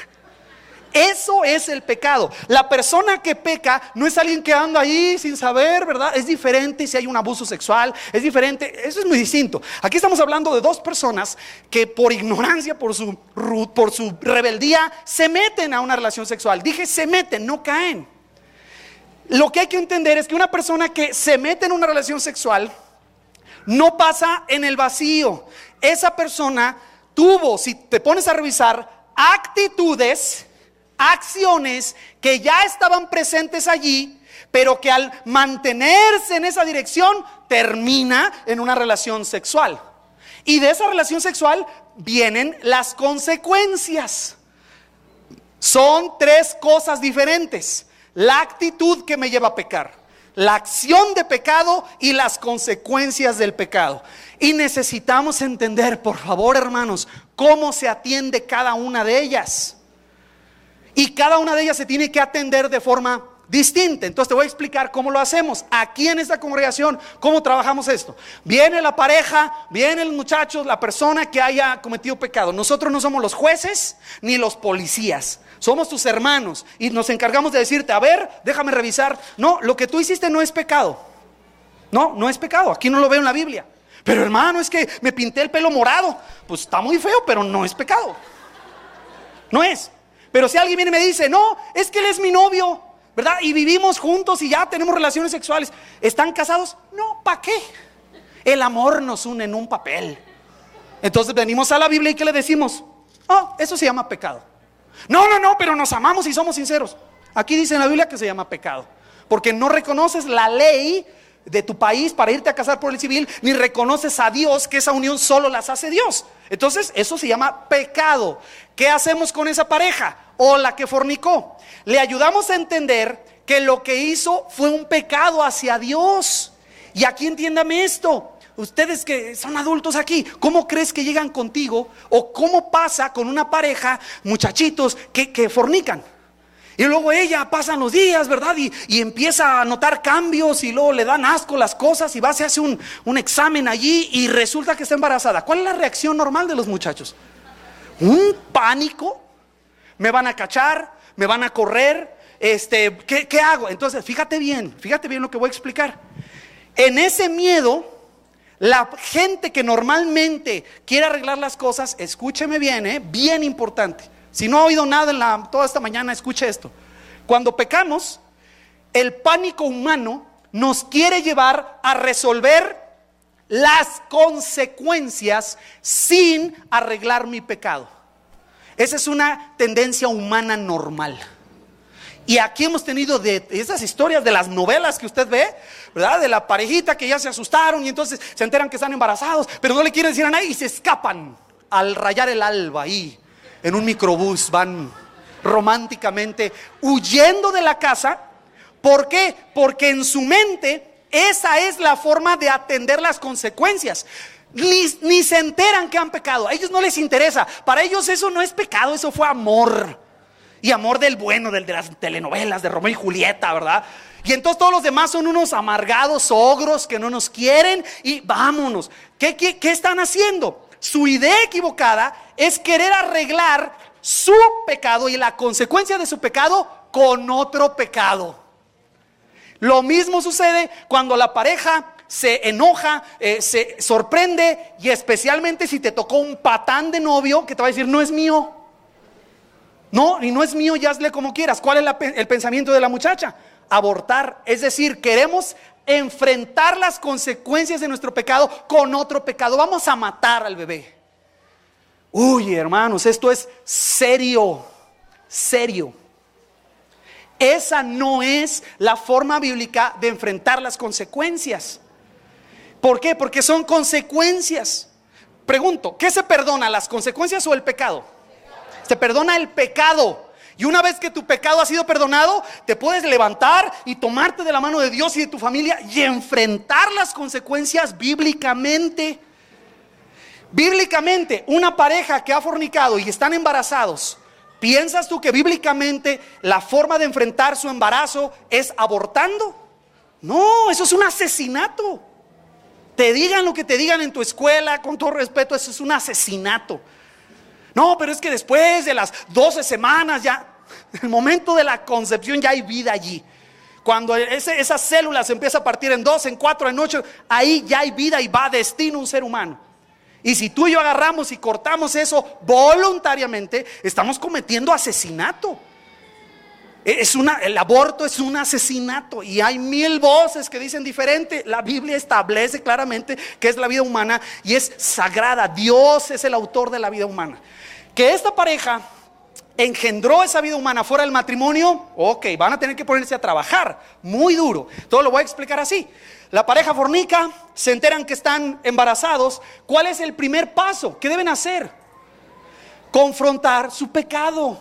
Eso es el pecado. La persona que peca no es alguien que anda ahí sin saber, ¿verdad? Es diferente si hay un abuso sexual, es diferente, eso es muy distinto. Aquí estamos hablando de 2 personas que por ignorancia, por su rebeldía, se meten a una relación sexual. Dije se meten, no caen. Lo que hay que entender es que una persona que se mete en una relación sexual no pasa en el vacío. Esa persona tuvo, si te pones a revisar, actitudes acciones que ya estaban presentes allí, pero que al mantenerse en esa dirección termina en una relación sexual. Y de esa relación sexual vienen las consecuencias. Son tres cosas diferentes: la actitud que me lleva a pecar, la acción de pecado y las consecuencias del pecado. Y necesitamos entender, por favor, hermanos, cómo se atiende cada una de ellas. Y cada una de ellas se tiene que atender de forma distinta. Entonces te voy a explicar cómo lo hacemos aquí en esta congregación, cómo trabajamos esto. Viene la pareja, vienen los muchachos, la persona que haya cometido pecado. Nosotros no somos los jueces ni los policías, somos tus hermanos y nos encargamos de decirte: a ver, déjame revisar. No, lo que tú hiciste no es pecado. No es pecado, aquí no lo veo en la Biblia. Pero hermano, es que me pinté el pelo morado. Pues está muy feo, pero no es pecado. No es. Pero si alguien viene y me dice: no, es que él es mi novio, ¿verdad? Y vivimos juntos y ya tenemos relaciones sexuales. ¿Están casados? No, ¿para qué? El amor nos une en un papel. Entonces venimos a la Biblia y ¿qué le decimos? Oh, eso se llama pecado. No, pero nos amamos y somos sinceros. Aquí dice en la Biblia que se llama pecado, porque no reconoces la ley de tu país para irte a casar por el civil, ni reconoces a Dios, que esa unión solo las hace Dios. Entonces eso se llama pecado. ¿Qué hacemos con esa pareja o la que fornicó? Le ayudamos a entender que lo que hizo fue un pecado hacia Dios. Y aquí entiéndame esto: ustedes que son adultos aquí, ¿cómo crees que llegan contigo? ¿O cómo pasa con una pareja, muchachitos que fornican? Y luego ella, pasan los días, ¿verdad? Y empieza a notar cambios y luego le dan asco las cosas y va, se hace un examen allí y resulta que está embarazada. ¿Cuál es la reacción normal de los muchachos? Un pánico. Me van a cachar, me van a correr, ¿qué hago? Entonces, fíjate bien lo que voy a explicar. En ese miedo, la gente que normalmente quiere arreglar las cosas, escúcheme bien, bien importante. Si no ha oído nada toda esta mañana, escuche esto. Cuando pecamos, el pánico humano nos quiere llevar a resolver las consecuencias sin arreglar mi pecado. Esa es una tendencia humana normal. Y aquí hemos tenido de esas historias de las novelas que usted ve, ¿verdad? De la parejita que ya se asustaron y entonces se enteran que están embarazados, pero no le quieren decir a nadie y se escapan al rayar el alba ahí. En un microbús van románticamente huyendo de la casa. ¿Por qué? Porque en su mente esa es la forma de atender las consecuencias. Ni se enteran que han pecado. A ellos no les interesa. Para ellos eso no es pecado, eso fue amor. Y amor del bueno, del de las telenovelas, de Romeo y Julieta, ¿verdad? Y entonces todos los demás son unos amargados ogros que no nos quieren y vámonos. ¿Qué están haciendo? Su idea equivocada es querer arreglar su pecado y la consecuencia de su pecado con otro pecado. Lo mismo sucede cuando la pareja se enoja, se sorprende, y especialmente si te tocó un patán de novio que te va a decir: no es mío. No, y no es mío, ya hazle como quieras. ¿Cuál es el pensamiento de la muchacha? Abortar. Es decir, queremos enfrentar las consecuencias de nuestro pecado con otro pecado. Vamos a matar al bebé. Uy, hermanos, esto es serio. Esa no es la forma bíblica de enfrentar las consecuencias. ¿Por qué? Porque son consecuencias. Pregunto, ¿qué se perdona, las consecuencias o el pecado? Se perdona el pecado. Y una vez que tu pecado ha sido perdonado, te puedes levantar y tomarte de la mano de Dios y de tu familia y enfrentar las consecuencias bíblicamente. Bíblicamente, una pareja que ha fornicado y están embarazados, ¿piensas tú que bíblicamente la forma de enfrentar su embarazo es abortando? No, eso es un asesinato. Te digan lo que te digan en tu escuela, con todo respeto, eso es un asesinato. No, pero es que después de las 12 semanas ya, en el momento de la concepción ya hay vida allí. Cuando esas células se empieza a partir en 2, en 4, en 8, ahí ya hay vida y va a destino un ser humano. Y si tú y yo agarramos y cortamos eso voluntariamente, estamos cometiendo asesinato. El aborto es un asesinato y hay 1000 voces que dicen diferente. La Biblia establece claramente que es la vida humana y es sagrada. Dios es el autor de la vida humana. Que esta pareja engendró esa vida humana fuera del matrimonio, ok, van a tener que ponerse a trabajar muy duro. Todo lo voy a explicar así. La pareja fornica, se enteran que están embarazados. ¿Cuál es el primer paso? ¿Qué deben hacer? Confrontar su pecado.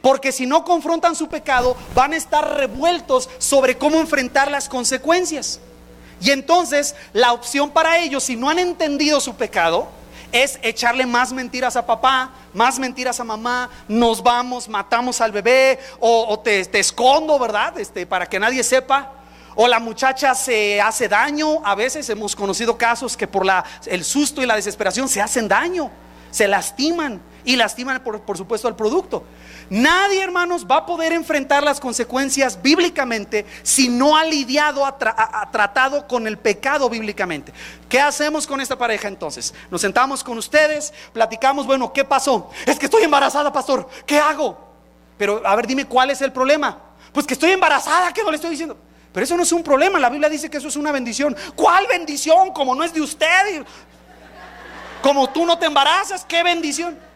Porque si no confrontan su pecado, van a estar revueltos sobre cómo enfrentar las consecuencias. Y entonces la opción para ellos, si no han entendido su pecado, es echarle más mentiras a papá, más mentiras a mamá. Nos vamos, matamos al bebé, o te escondo, ¿verdad? Para que nadie sepa. O la muchacha se hace daño. A veces hemos conocido casos que por el susto y la desesperación se hacen daño, se lastiman, y lastiman por supuesto al producto. Nadie, hermanos, va a poder enfrentar las consecuencias bíblicamente si no ha lidiado, ha tratado con el pecado bíblicamente. ¿Qué hacemos con esta pareja entonces? Nos sentamos con ustedes, platicamos, bueno, ¿qué pasó? Es que estoy embarazada, pastor, ¿qué hago? Pero a ver, dime, ¿cuál es el problema? Pues que estoy embarazada, ¿qué no le estoy diciendo? Pero eso no es un problema, la Biblia dice que eso es una bendición. ¿Cuál bendición? Como no es de usted, como tú no te embarazas, ¿qué bendición?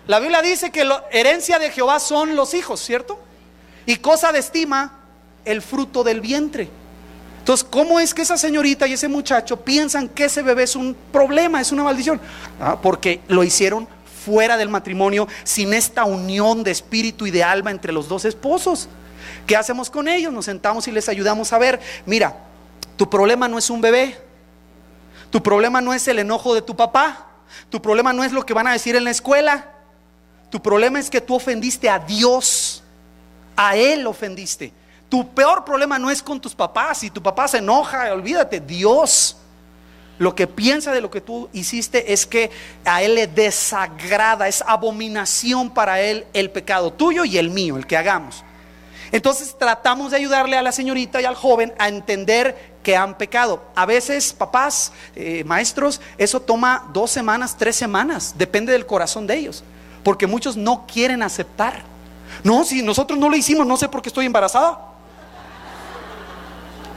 La Biblia dice que la herencia de Jehová son los hijos, ¿cierto? Y cosa de estima el fruto del vientre. Entonces, ¿cómo es que esa señorita y ese muchacho piensan que ese bebé es un problema, es una maldición? Porque lo hicieron fuera del matrimonio, sin esta unión de espíritu y de alma entre los dos esposos. ¿Qué hacemos con ellos? Nos sentamos y les ayudamos a ver, mira, tu problema no es un bebé, tu problema no es el enojo de tu papá, tu problema no es lo que van a decir en la escuela, tu problema es que tú ofendiste a Dios, a Él ofendiste. Tu peor problema no es con tus papás. Si tu papá se enoja, olvídate, Dios lo que piensa de lo que tú hiciste es que a Él le desagrada, es abominación para Él el pecado tuyo y el mío, el que hagamos. Entonces tratamos de ayudarle a la señorita y al joven a entender que han pecado. A veces, papás, maestros, eso toma 2 semanas, 3 semanas, depende del corazón de ellos, porque muchos no quieren aceptar. No, si nosotros no lo hicimos, no sé por qué estoy embarazada.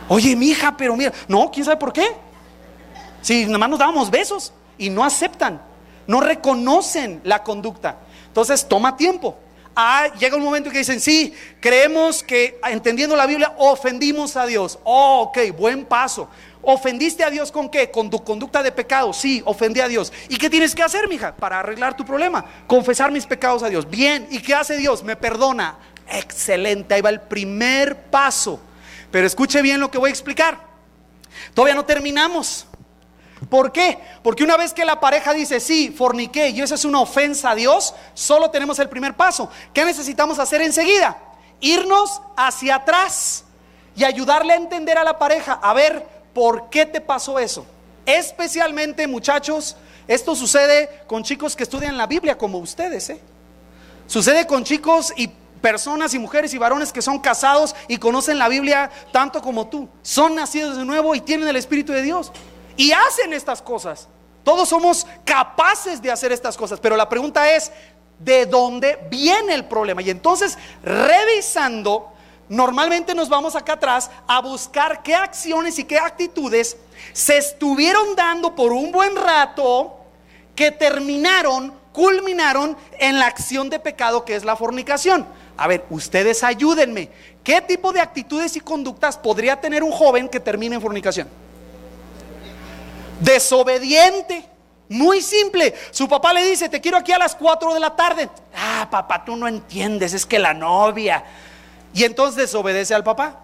Oye, mija, pero mira, no, quién sabe por qué. Si nada más nos dábamos besos, y no aceptan, no reconocen la conducta. Entonces toma tiempo. Llega un momento que dicen, sí, creemos que entendiendo la Biblia ofendimos a Dios. Ok, buen paso. ¿Ofendiste a Dios con qué? Con tu conducta de pecado. Sí, ofendí a Dios. ¿Y qué tienes que hacer, mija, para arreglar tu problema? Confesar mis pecados a Dios. Bien, ¿y qué hace Dios? Me perdona. Excelente, ahí va el primer paso. Pero escuche bien lo que voy a explicar. Todavía no terminamos. ¿Por qué? Porque una vez que la pareja dice, sí, forniqué, y eso es una ofensa a Dios, solo tenemos el primer paso. ¿Qué necesitamos hacer enseguida? Irnos hacia atrás y ayudarle a entender a la pareja, a ver, ¿por qué te pasó eso? Especialmente, muchachos, esto sucede con chicos que estudian la Biblia como ustedes, Sucede con chicos y personas y mujeres y varones que son casados y conocen la Biblia tanto como tú. Son nacidos de nuevo y tienen el Espíritu de Dios y hacen estas cosas. Todos somos capaces de hacer estas cosas, pero la pregunta es, ¿de dónde viene el problema? Y entonces, revisando, normalmente nos vamos acá atrás a buscar qué acciones y qué actitudes se estuvieron dando por un buen rato que culminaron en la acción de pecado que es la fornicación. A ver, ustedes ayúdenme. ¿Qué tipo de actitudes y conductas podría tener un joven que termine en fornicación? Desobediente. Muy simple. Su papá le dice, te quiero aquí a las 4 de la tarde. Papá, tú no entiendes, es que la novia. Y entonces desobedece al papá.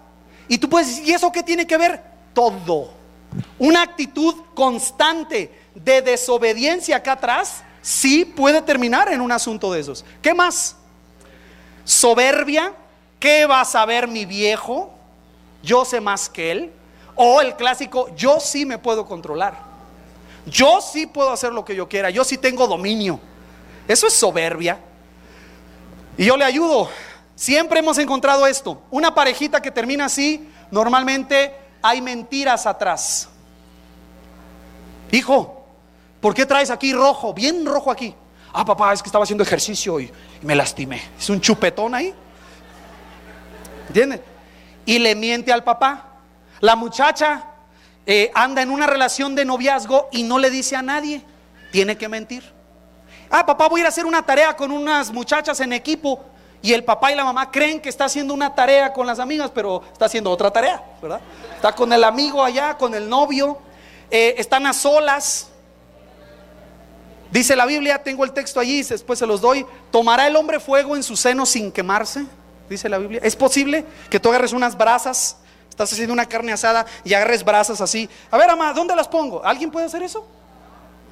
Y tú puedes decir, ¿y eso qué tiene que ver? Todo. Una actitud constante de desobediencia acá atrás sí puede terminar en un asunto de esos. ¿Qué más? Soberbia. ¿Qué va a saber mi viejo? Yo sé más que él. O el clásico, yo sí me puedo controlar. Yo sí puedo hacer lo que yo quiera. Yo sí tengo dominio. Eso es soberbia. Y yo le ayudo. Siempre hemos encontrado esto. Una parejita que termina así, normalmente hay mentiras atrás. Hijo, ¿por qué traes aquí rojo? Bien rojo aquí. Papá, es que estaba haciendo ejercicio y me lastimé. Es un chupetón ahí. ¿Entiendes? Y le miente al papá. La muchacha anda en una relación de noviazgo y no le dice a nadie. Tiene que mentir. papá, voy a ir a hacer una tarea con unas muchachas en equipo. Y el papá y la mamá creen que está haciendo una tarea con las amigas, pero está haciendo otra tarea, ¿verdad? Está con el amigo allá, con el novio. Están a solas. Dice la Biblia, tengo el texto allí, después se los doy. ¿Tomará el hombre fuego en su seno sin quemarse? Dice la Biblia. ¿Es posible que tú agarres unas brasas? Estás haciendo una carne asada y agarres brasas así. A ver, mamá, ¿dónde las pongo? ¿Alguien puede hacer eso?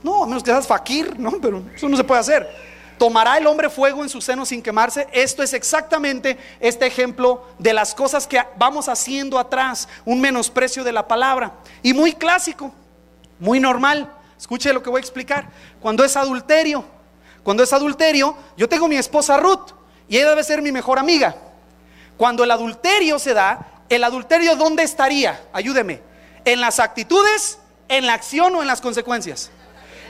No, a menos que seas fakir, ¿no? Pero eso no se puede hacer. ¿Tomará el hombre fuego en su seno sin quemarse? Esto es exactamente este ejemplo de las cosas que vamos haciendo atrás, un menosprecio de la palabra. Y muy clásico, muy normal. Escuche lo que voy a explicar. Cuando es adulterio, yo tengo mi esposa Ruth y ella debe ser mi mejor amiga. Cuando el adulterio se da, ¿el adulterio dónde estaría? Ayúdeme. ¿En las actitudes, en la acción o en las consecuencias?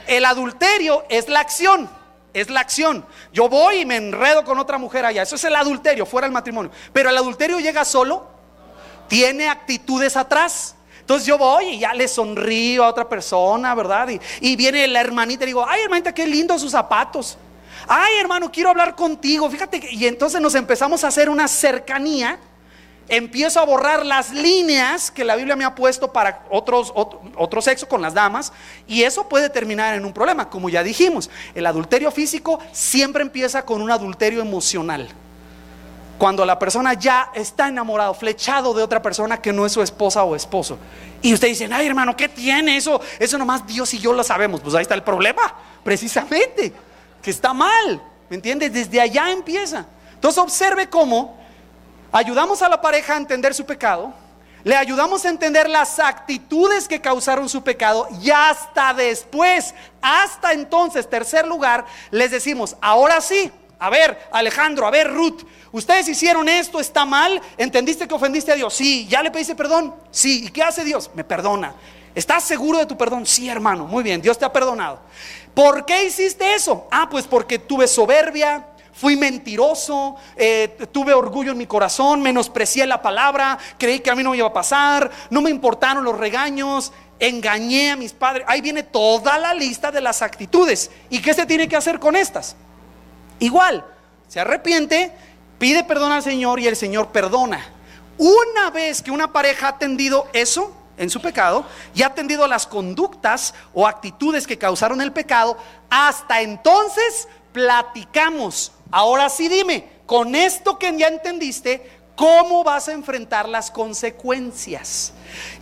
El adulterio es la acción. Es la acción. Yo voy y me enredo con otra mujer allá. Eso es el adulterio, fuera del matrimonio. Pero el adulterio llega solo. Tiene actitudes atrás. Entonces yo voy y ya le sonrío a otra persona, ¿verdad? Y viene la hermanita y digo, ay, hermanita, qué lindos sus zapatos. Ay, hermano, quiero hablar contigo. Fíjate y entonces nos empezamos a hacer una cercanía. Empiezo a borrar las líneas que la Biblia me ha puesto para otro sexo con las damas. Y eso puede terminar en un problema. Como ya dijimos, el adulterio físico siempre empieza con un adulterio emocional. Cuando la persona ya está enamorado, flechado de otra persona que no es su esposa o esposo. Y ustedes dicen, ay, hermano, ¿qué tiene eso? Eso nomás Dios y yo lo sabemos. Pues ahí está el problema, precisamente, que está mal, ¿me entiendes? Desde allá empieza. Entonces observe cómo ayudamos a la pareja a entender su pecado, le ayudamos a entender las actitudes que causaron su pecado y hasta después, hasta entonces, tercer lugar, les decimos, ahora sí, a ver Alejandro, a ver Ruth, ustedes hicieron esto, está mal, ¿entendiste que ofendiste a Dios? Sí. ¿Ya le pediste perdón? Sí. ¿Y qué hace Dios? Me perdona. ¿Estás seguro de tu perdón? Sí, hermano, muy bien, Dios te ha perdonado. ¿Por qué hiciste eso? Pues porque tuve soberbia, fui mentiroso, tuve orgullo en mi corazón, menosprecié la palabra, creí que a mí no me iba a pasar, no me importaron los regaños, engañé a mis padres. Ahí viene toda la lista de las actitudes. ¿Y qué se tiene que hacer con estas? Igual, se arrepiente, pide perdón al Señor y el Señor perdona. Una vez que una pareja ha atendido eso en su pecado y ha atendido las conductas o actitudes que causaron el pecado, hasta entonces platicamos. Ahora sí dime, con esto que ya entendiste, ¿cómo vas a enfrentar las consecuencias?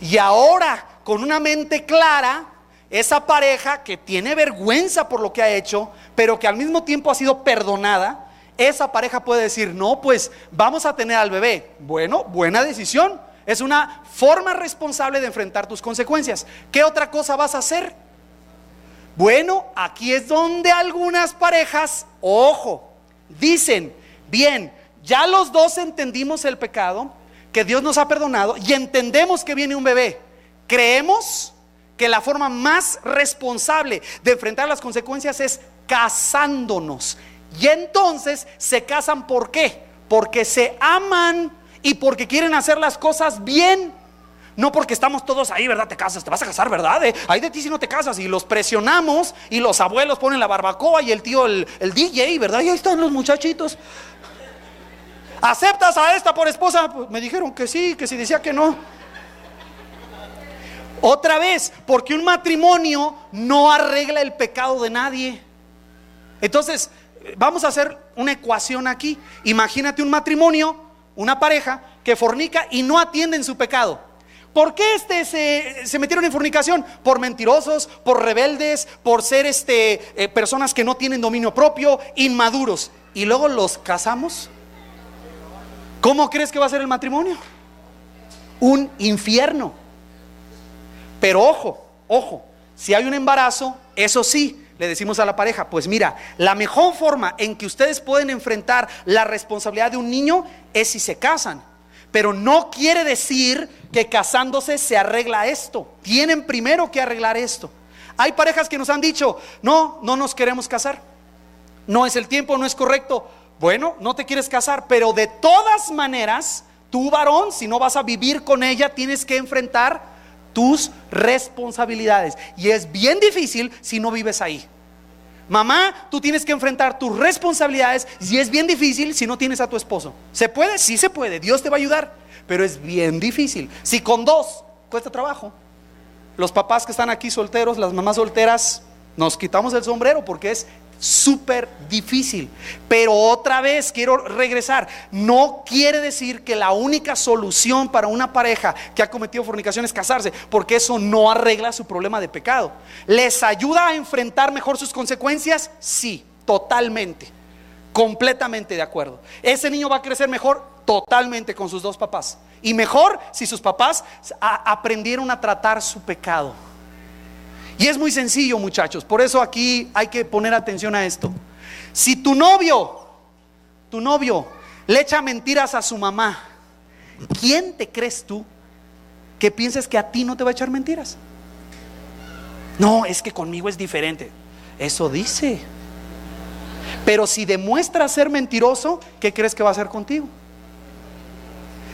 Y ahora, con una mente clara, esa pareja que tiene vergüenza por lo que ha hecho, pero que al mismo tiempo ha sido perdonada, esa pareja puede decir, no, pues vamos a tener al bebé. Bueno, buena decisión. Es una forma responsable de enfrentar tus consecuencias. ¿Qué otra cosa vas a hacer? Bueno, aquí es donde algunas parejas, ojo, dicen, bien, ya los dos entendimos el pecado, que Dios nos ha perdonado y entendemos que viene un bebé. Creemos que la forma más responsable de enfrentar las consecuencias es casándonos. Y entonces se casan, ¿por qué? Porque se aman y porque quieren hacer las cosas bien. No porque estamos todos ahí, ¿verdad? Te casas, te vas a casar, ¿verdad? Ay de ti si no te casas. Y los presionamos y los abuelos ponen la barbacoa y el tío el DJ, ¿verdad? Y ahí están los muchachitos. ¿Aceptas a esta por esposa? Pues me dijeron que sí, que si decía que no. Otra vez, porque un matrimonio no arregla el pecado de nadie. Entonces, vamos a hacer una ecuación aquí. Imagínate un matrimonio, una pareja que fornica y no atienden su pecado. ¿Por qué se metieron en fornicación? Por mentirosos, por rebeldes, por ser personas que no tienen dominio propio, inmaduros. Y luego los casamos. ¿Cómo crees que va a ser el matrimonio? Un infierno. Pero ojo, si hay un embarazo, eso sí, le decimos a la pareja, pues mira, la mejor forma en que ustedes pueden enfrentar la responsabilidad de un niño es si se casan. Pero no quiere decir que casándose se arregla esto. Tienen primero que arreglar esto. Hay parejas que nos han dicho, no nos queremos casar. No es el tiempo, no es correcto. Bueno, no te quieres casar, pero de todas maneras, tú varón, si no vas a vivir con ella, tienes que enfrentar tus responsabilidades. Y es bien difícil si no vives ahí. Mamá, tú tienes que enfrentar tus responsabilidades y es bien difícil si no tienes a tu esposo. ¿Se puede? Sí se puede, Dios te va a ayudar, pero es bien difícil. Si con dos cuesta trabajo. Los papás que están aquí solteros, las mamás solteras, nos quitamos el sombrero porque es súper difícil. Pero otra vez quiero regresar, no quiere decir que la única solución para una pareja que ha cometido fornicación es casarse, porque eso no arregla su problema de pecado. ¿Les ayuda a enfrentar mejor sus consecuencias? Sí, totalmente, completamente de acuerdo. ¿Ese niño va a crecer mejor? Totalmente, con sus dos papás. Y mejor si sus papás aprendieron a tratar su pecado. Y es muy sencillo, muchachos. Por eso aquí hay que poner atención a esto. Si tu novio le echa mentiras a su mamá, ¿quién te crees tú que pienses que a ti no te va a echar mentiras? No, es que conmigo es diferente. Eso dice. Pero si demuestra ser mentiroso, ¿qué crees que va a hacer contigo?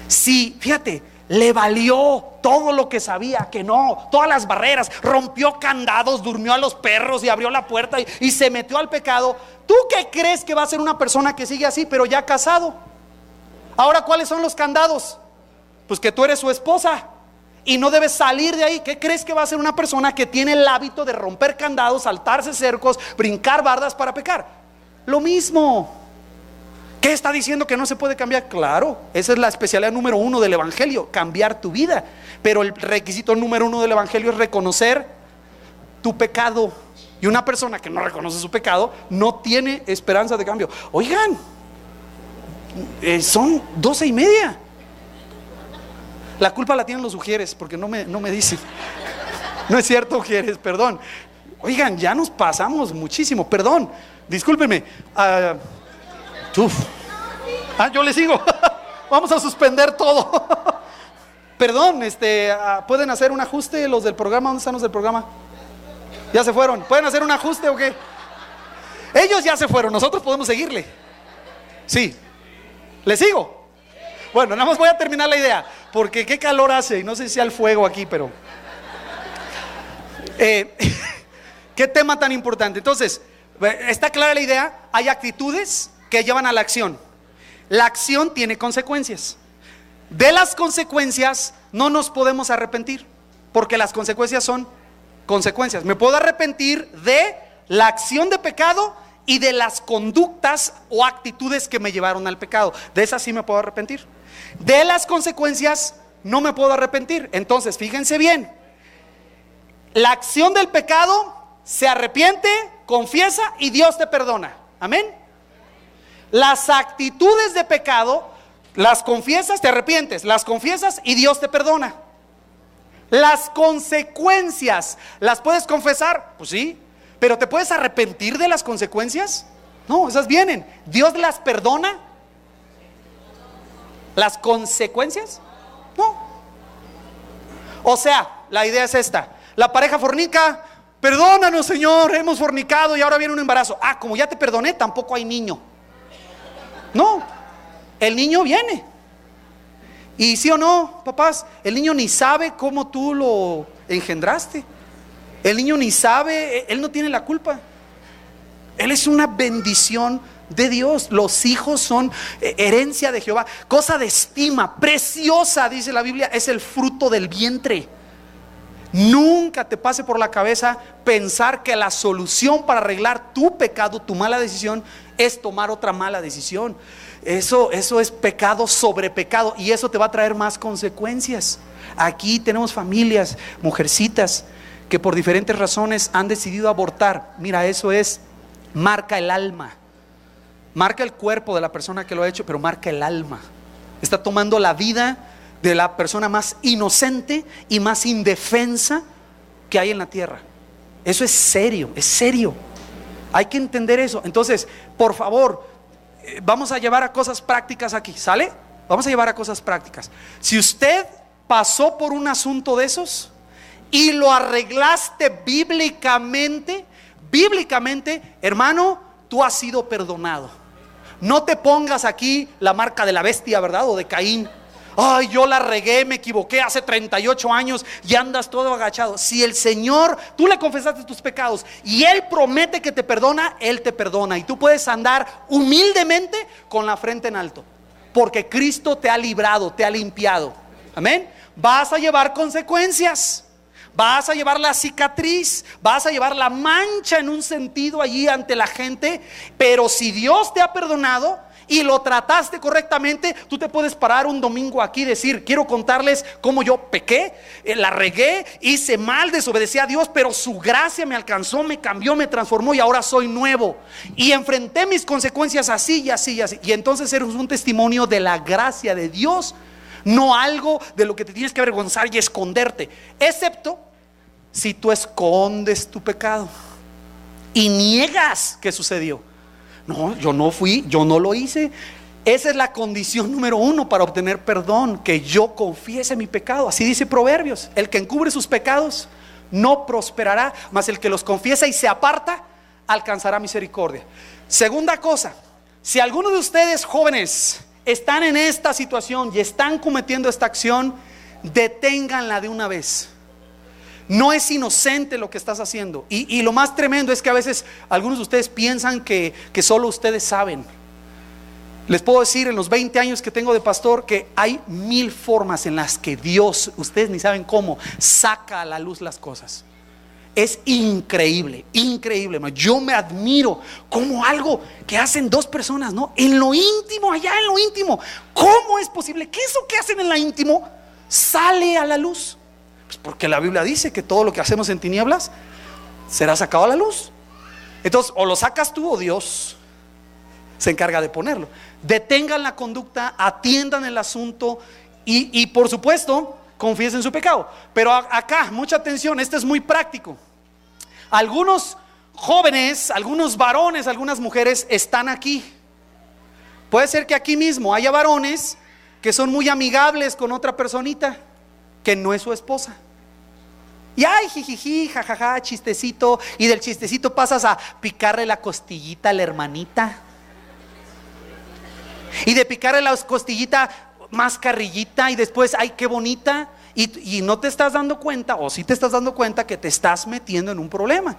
Si, fíjate, le valió todo lo que sabía, que no, todas las barreras, rompió candados, durmió a los perros y abrió la puerta y se metió al pecado, ¿tú qué crees que va a ser una persona que sigue así, pero ya casado? Ahora, ¿cuáles son los candados? Pues que tú eres su esposa y no debes salir de ahí. ¿Qué crees que va a ser una persona que tiene el hábito de romper candados, saltarse cercos, brincar bardas para pecar? Lo mismo. ¿Qué está diciendo que no se puede cambiar? Claro, esa es la especialidad número 1 del evangelio, cambiar tu vida. Pero el requisito número 1 del evangelio es reconocer tu pecado. Y una persona que no reconoce su pecado no tiene esperanza de cambio. Oigan, son 12:30. La culpa la tienen los ujieres, porque no me dicen. No es cierto, ujieres, perdón. Oigan, ya nos pasamos muchísimo, perdón, discúlpenme. Yo le sigo. Vamos a suspender todo. Perdón, ¿pueden hacer un ajuste los del programa? ¿Dónde están los del programa? ¿Ya se fueron? ¿Pueden hacer un ajuste o qué? Ellos ya se fueron, nosotros podemos seguirle. Sí. ¿Le sigo? Bueno, nada más voy a terminar la idea, porque qué calor hace, y no sé si al fuego aquí, pero qué tema tan importante. Entonces, ¿está clara la idea? Hay actitudes que llevan a la acción. La acción tiene consecuencias. De las consecuencias no nos podemos arrepentir, porque las consecuencias son consecuencias. Me puedo arrepentir de la acción de pecado y de las conductas o actitudes que me llevaron al pecado. De esas sí me puedo arrepentir. De las consecuencias no me puedo arrepentir. Entonces, fíjense bien, la acción del pecado se arrepiente, confiesa y Dios te perdona. Amén. Las actitudes de pecado las confiesas, te arrepientes, las confiesas y Dios te perdona. Las consecuencias, ¿las puedes confesar? Pues sí, pero ¿te puedes arrepentir de las consecuencias? No, esas vienen. ¿Dios las perdona? ¿Las consecuencias? No. O sea, la idea es esta: la pareja fornica, perdónanos, Señor, hemos fornicado y ahora viene un embarazo. Como ya te perdoné, tampoco hay niño. No, el niño viene. Y sí o no, papás, el niño ni sabe cómo tú lo engendraste. El niño ni sabe, él no tiene la culpa. Él es una bendición de Dios. Los hijos son herencia de Jehová, cosa de estima, preciosa, dice la Biblia, es el fruto del vientre. Nunca te pase por la cabeza pensar que la solución para arreglar tu pecado, tu mala decisión, es tomar otra mala decisión. Eso es pecado sobre pecado, y eso te va a traer más consecuencias. Aquí tenemos familias, mujercitas, que por diferentes razones han decidido abortar. Mira, eso marca el alma. Marca el cuerpo de la persona que lo ha hecho, pero marca el alma. Está tomando la vida de la persona más inocente y más indefensa que hay en la tierra. Eso es serio, es serio. Hay que entender eso. Entonces, por favor, vamos a llevar a cosas prácticas aquí, ¿sale? Vamos a llevar a cosas prácticas. Si usted pasó por un asunto de esos y lo arreglaste bíblicamente, hermano, tú has sido perdonado. No te pongas aquí la marca de la bestia, ¿verdad? O de Caín. ay, yo la regué, me equivoqué hace 38 años y andas todo agachado. Si el Señor, tú le confesaste tus pecados y Él promete que te perdona, Él te perdona. Y tú puedes andar humildemente con la frente en alto, porque Cristo te ha librado, te ha limpiado. Amén. Vas a llevar consecuencias. Vas a llevar la cicatriz, vas a llevar la mancha en un sentido allí ante la gente. Pero si Dios te ha perdonado y lo trataste correctamente, tú te puedes parar un domingo aquí y decir: quiero contarles cómo yo pequé, la regué, hice mal, desobedecí a Dios, pero su gracia me alcanzó, me cambió, me transformó y ahora soy nuevo. Y enfrenté mis consecuencias así y así y así. Y entonces eres un testimonio de la gracia de Dios, no algo de lo que te tienes que avergonzar y esconderte. Excepto si tú escondes tu pecado y niegas que sucedió. No, yo no fui, yo no lo hice. Esa es la condición número 1 para obtener perdón, que yo confiese mi pecado. Así dice Proverbios: el que encubre sus pecados no prosperará, mas el que los confiesa y se aparta alcanzará misericordia. Segunda cosa, si alguno de ustedes jóvenes están en esta situación y están cometiendo esta acción, deténganla de una vez. No es inocente lo que estás haciendo. Y lo más tremendo es que a veces algunos de ustedes piensan que solo ustedes saben. Les puedo decir, en los 20 años que tengo de pastor, que hay 1000 formas en las que Dios, ustedes ni saben cómo, saca a la luz las cosas. Es increíble, increíble. Yo me admiro como algo que hacen 2 personas, ¿no? En lo íntimo, allá en lo íntimo. ¿Cómo es posible que eso que hacen en lo íntimo sale a la luz? Pues porque la Biblia dice que todo lo que hacemos en tinieblas será sacado a la luz. Entonces, o lo sacas tú o Dios se encarga de ponerlo. Detengan la conducta, atiendan el asunto y por supuesto, confiesen su pecado. Pero acá, mucha atención, este es muy práctico. Algunos jóvenes, algunos varones, algunas mujeres están aquí. Puede ser que aquí mismo haya varones que son muy amigables con otra personita que no es su esposa. Y ay, jijiji, jajaja, chistecito. Y del chistecito pasas a picarle la costillita a la hermanita. Y de picarle la costillita más carrillita. Y después, ay, qué bonita. Y no te estás dando cuenta, o sí te estás dando cuenta, que te estás metiendo en un problema.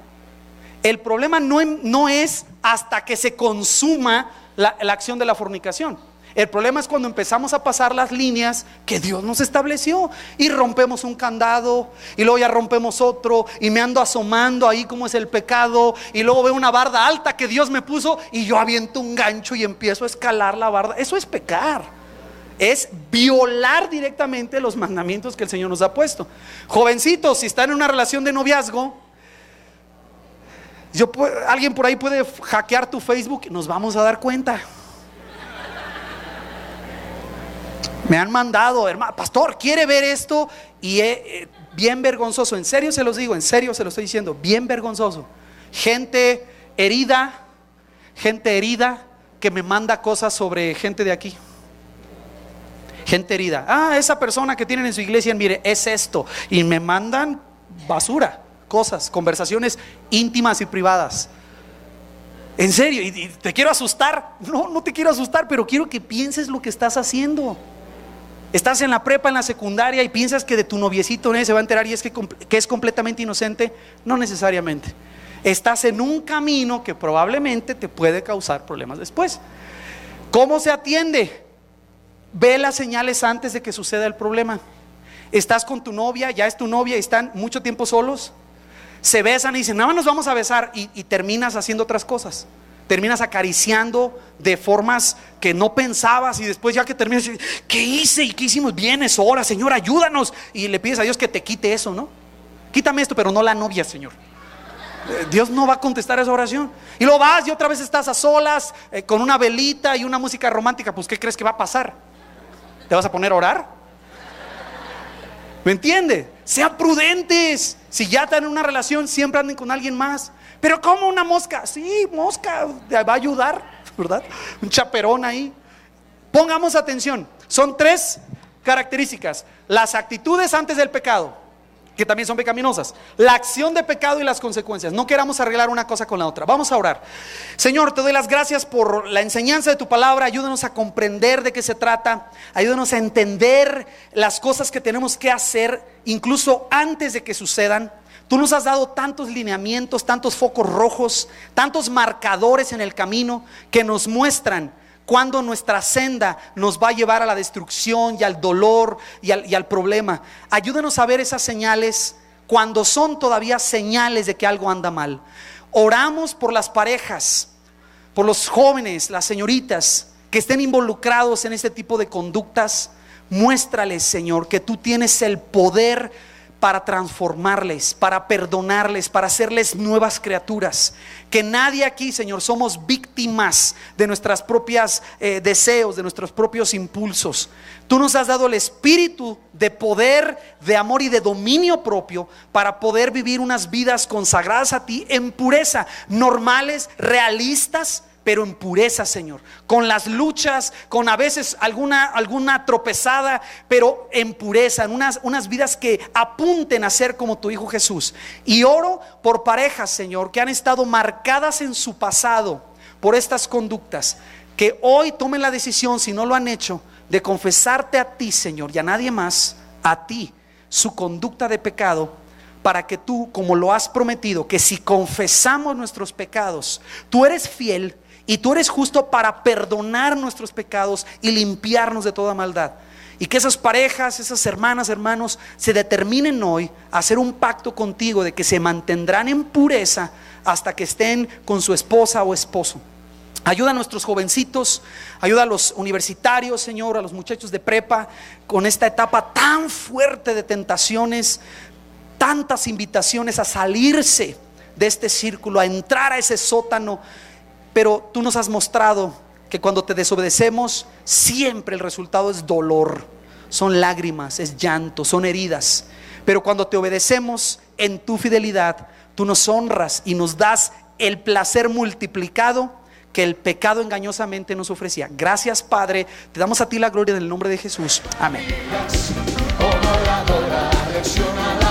El problema no es hasta que se consuma la acción de la fornicación. El problema es cuando empezamos a pasar las líneas que Dios nos estableció y rompemos un candado y luego ya rompemos otro y me ando asomando ahí como es el pecado y luego veo una barda alta que Dios me puso y yo aviento un gancho y empiezo a escalar la barda. Eso es pecar. Es violar directamente los mandamientos que el Señor nos ha puesto. Jovencitos, si están en una relación de noviazgo, alguien por ahí puede hackear tu Facebook, nos vamos a dar cuenta. Me han mandado, hermano, pastor, ¿quiere ver esto? Y bien vergonzoso, en serio se los digo, en serio se lo estoy diciendo, bien vergonzoso. Gente herida que me manda cosas sobre gente de aquí. Gente herida. Ah, esa persona que tienen en su iglesia, mire, es esto. Y me mandan basura, cosas, conversaciones íntimas y privadas. En serio, y te quiero asustar. No te quiero asustar, pero quiero que pienses lo que estás haciendo. Estás en la prepa, en la secundaria y piensas que de tu noviecito se va a enterar y es que es completamente inocente. No necesariamente. Estás en un camino que probablemente te puede causar problemas después. ¿Cómo se atiende? Ve las señales antes de que suceda el problema. Estás con tu novia, ya es tu novia y están mucho tiempo solos. Se besan y dicen, nada más nos vamos a besar y terminas haciendo otras cosas. Terminas acariciando de formas que no pensabas y después ya que terminas, ¿qué hice y qué hicimos? Bien, es hora, Señor, ayúdanos. Y le pides a Dios que te quite eso, ¿no? Quítame esto, pero no la novia, Señor. Dios no va a contestar esa oración. Y luego vas y otra vez estás a solas con una velita y una música romántica. Pues ¿qué crees que va a pasar? ¿Te vas a poner a orar? ¿Me entiende? Sean prudentes. Si ya están en una relación, siempre anden con alguien más. Pero ¿cómo una mosca? Sí, mosca, te va a ayudar, ¿verdad? Un chaperón ahí. Pongamos atención. Son 3 características. Las actitudes antes del pecado, que también son pecaminosas. La acción de pecado y las consecuencias. No queramos arreglar una cosa con la otra. Vamos a orar. Señor, te doy las gracias por la enseñanza de tu palabra. Ayúdanos a comprender de qué se trata. Ayúdanos a entender las cosas que tenemos que hacer incluso antes de que sucedan. Tú nos has dado tantos lineamientos, tantos focos rojos, tantos marcadores en el camino que nos muestran cuando nuestra senda nos va a llevar a la destrucción y al dolor y al problema. Ayúdanos a ver esas señales cuando son todavía señales de que algo anda mal. Oramos por las parejas, por los jóvenes, las señoritas que estén involucrados en este tipo de conductas. Muéstrales, Señor, que tú tienes el poder para transformarles, para perdonarles, para hacerles nuevas criaturas. Que nadie aquí, Señor, somos víctimas de nuestras propias deseos, de nuestros propios impulsos. Tú nos has dado el espíritu de poder, de amor y de dominio propio para poder vivir unas vidas consagradas a ti en pureza, normales, realistas, pero en pureza, Señor, con las luchas, con a veces alguna tropezada, pero en pureza, en unas vidas que apunten a ser como tu Hijo Jesús. Y oro por parejas, Señor, que han estado marcadas en su pasado por estas conductas, que hoy tomen la decisión, si no lo han hecho, de confesarte a ti, Señor, y a nadie más, a ti, su conducta de pecado, para que tú, como lo has prometido, que si confesamos nuestros pecados, tú eres fiel y tú eres justo para perdonar nuestros pecados y limpiarnos de toda maldad. Y que esas parejas, esas hermanas, hermanos, se determinen hoy a hacer un pacto contigo de que se mantendrán en pureza hasta que estén con su esposa o esposo. Ayuda a nuestros jovencitos, ayuda a los universitarios, Señor, a los muchachos de prepa, con esta etapa tan fuerte de tentaciones, tantas invitaciones a salirse de este círculo, a entrar a ese sótano. Pero tú nos has mostrado que cuando te desobedecemos, siempre el resultado es dolor, son lágrimas, es llanto, son heridas. Pero cuando te obedecemos en tu fidelidad, tú nos honras y nos das el placer multiplicado que el pecado engañosamente nos ofrecía. Gracias, Padre, te damos a ti la gloria en el nombre de Jesús. Amén. Como oradora, lección a la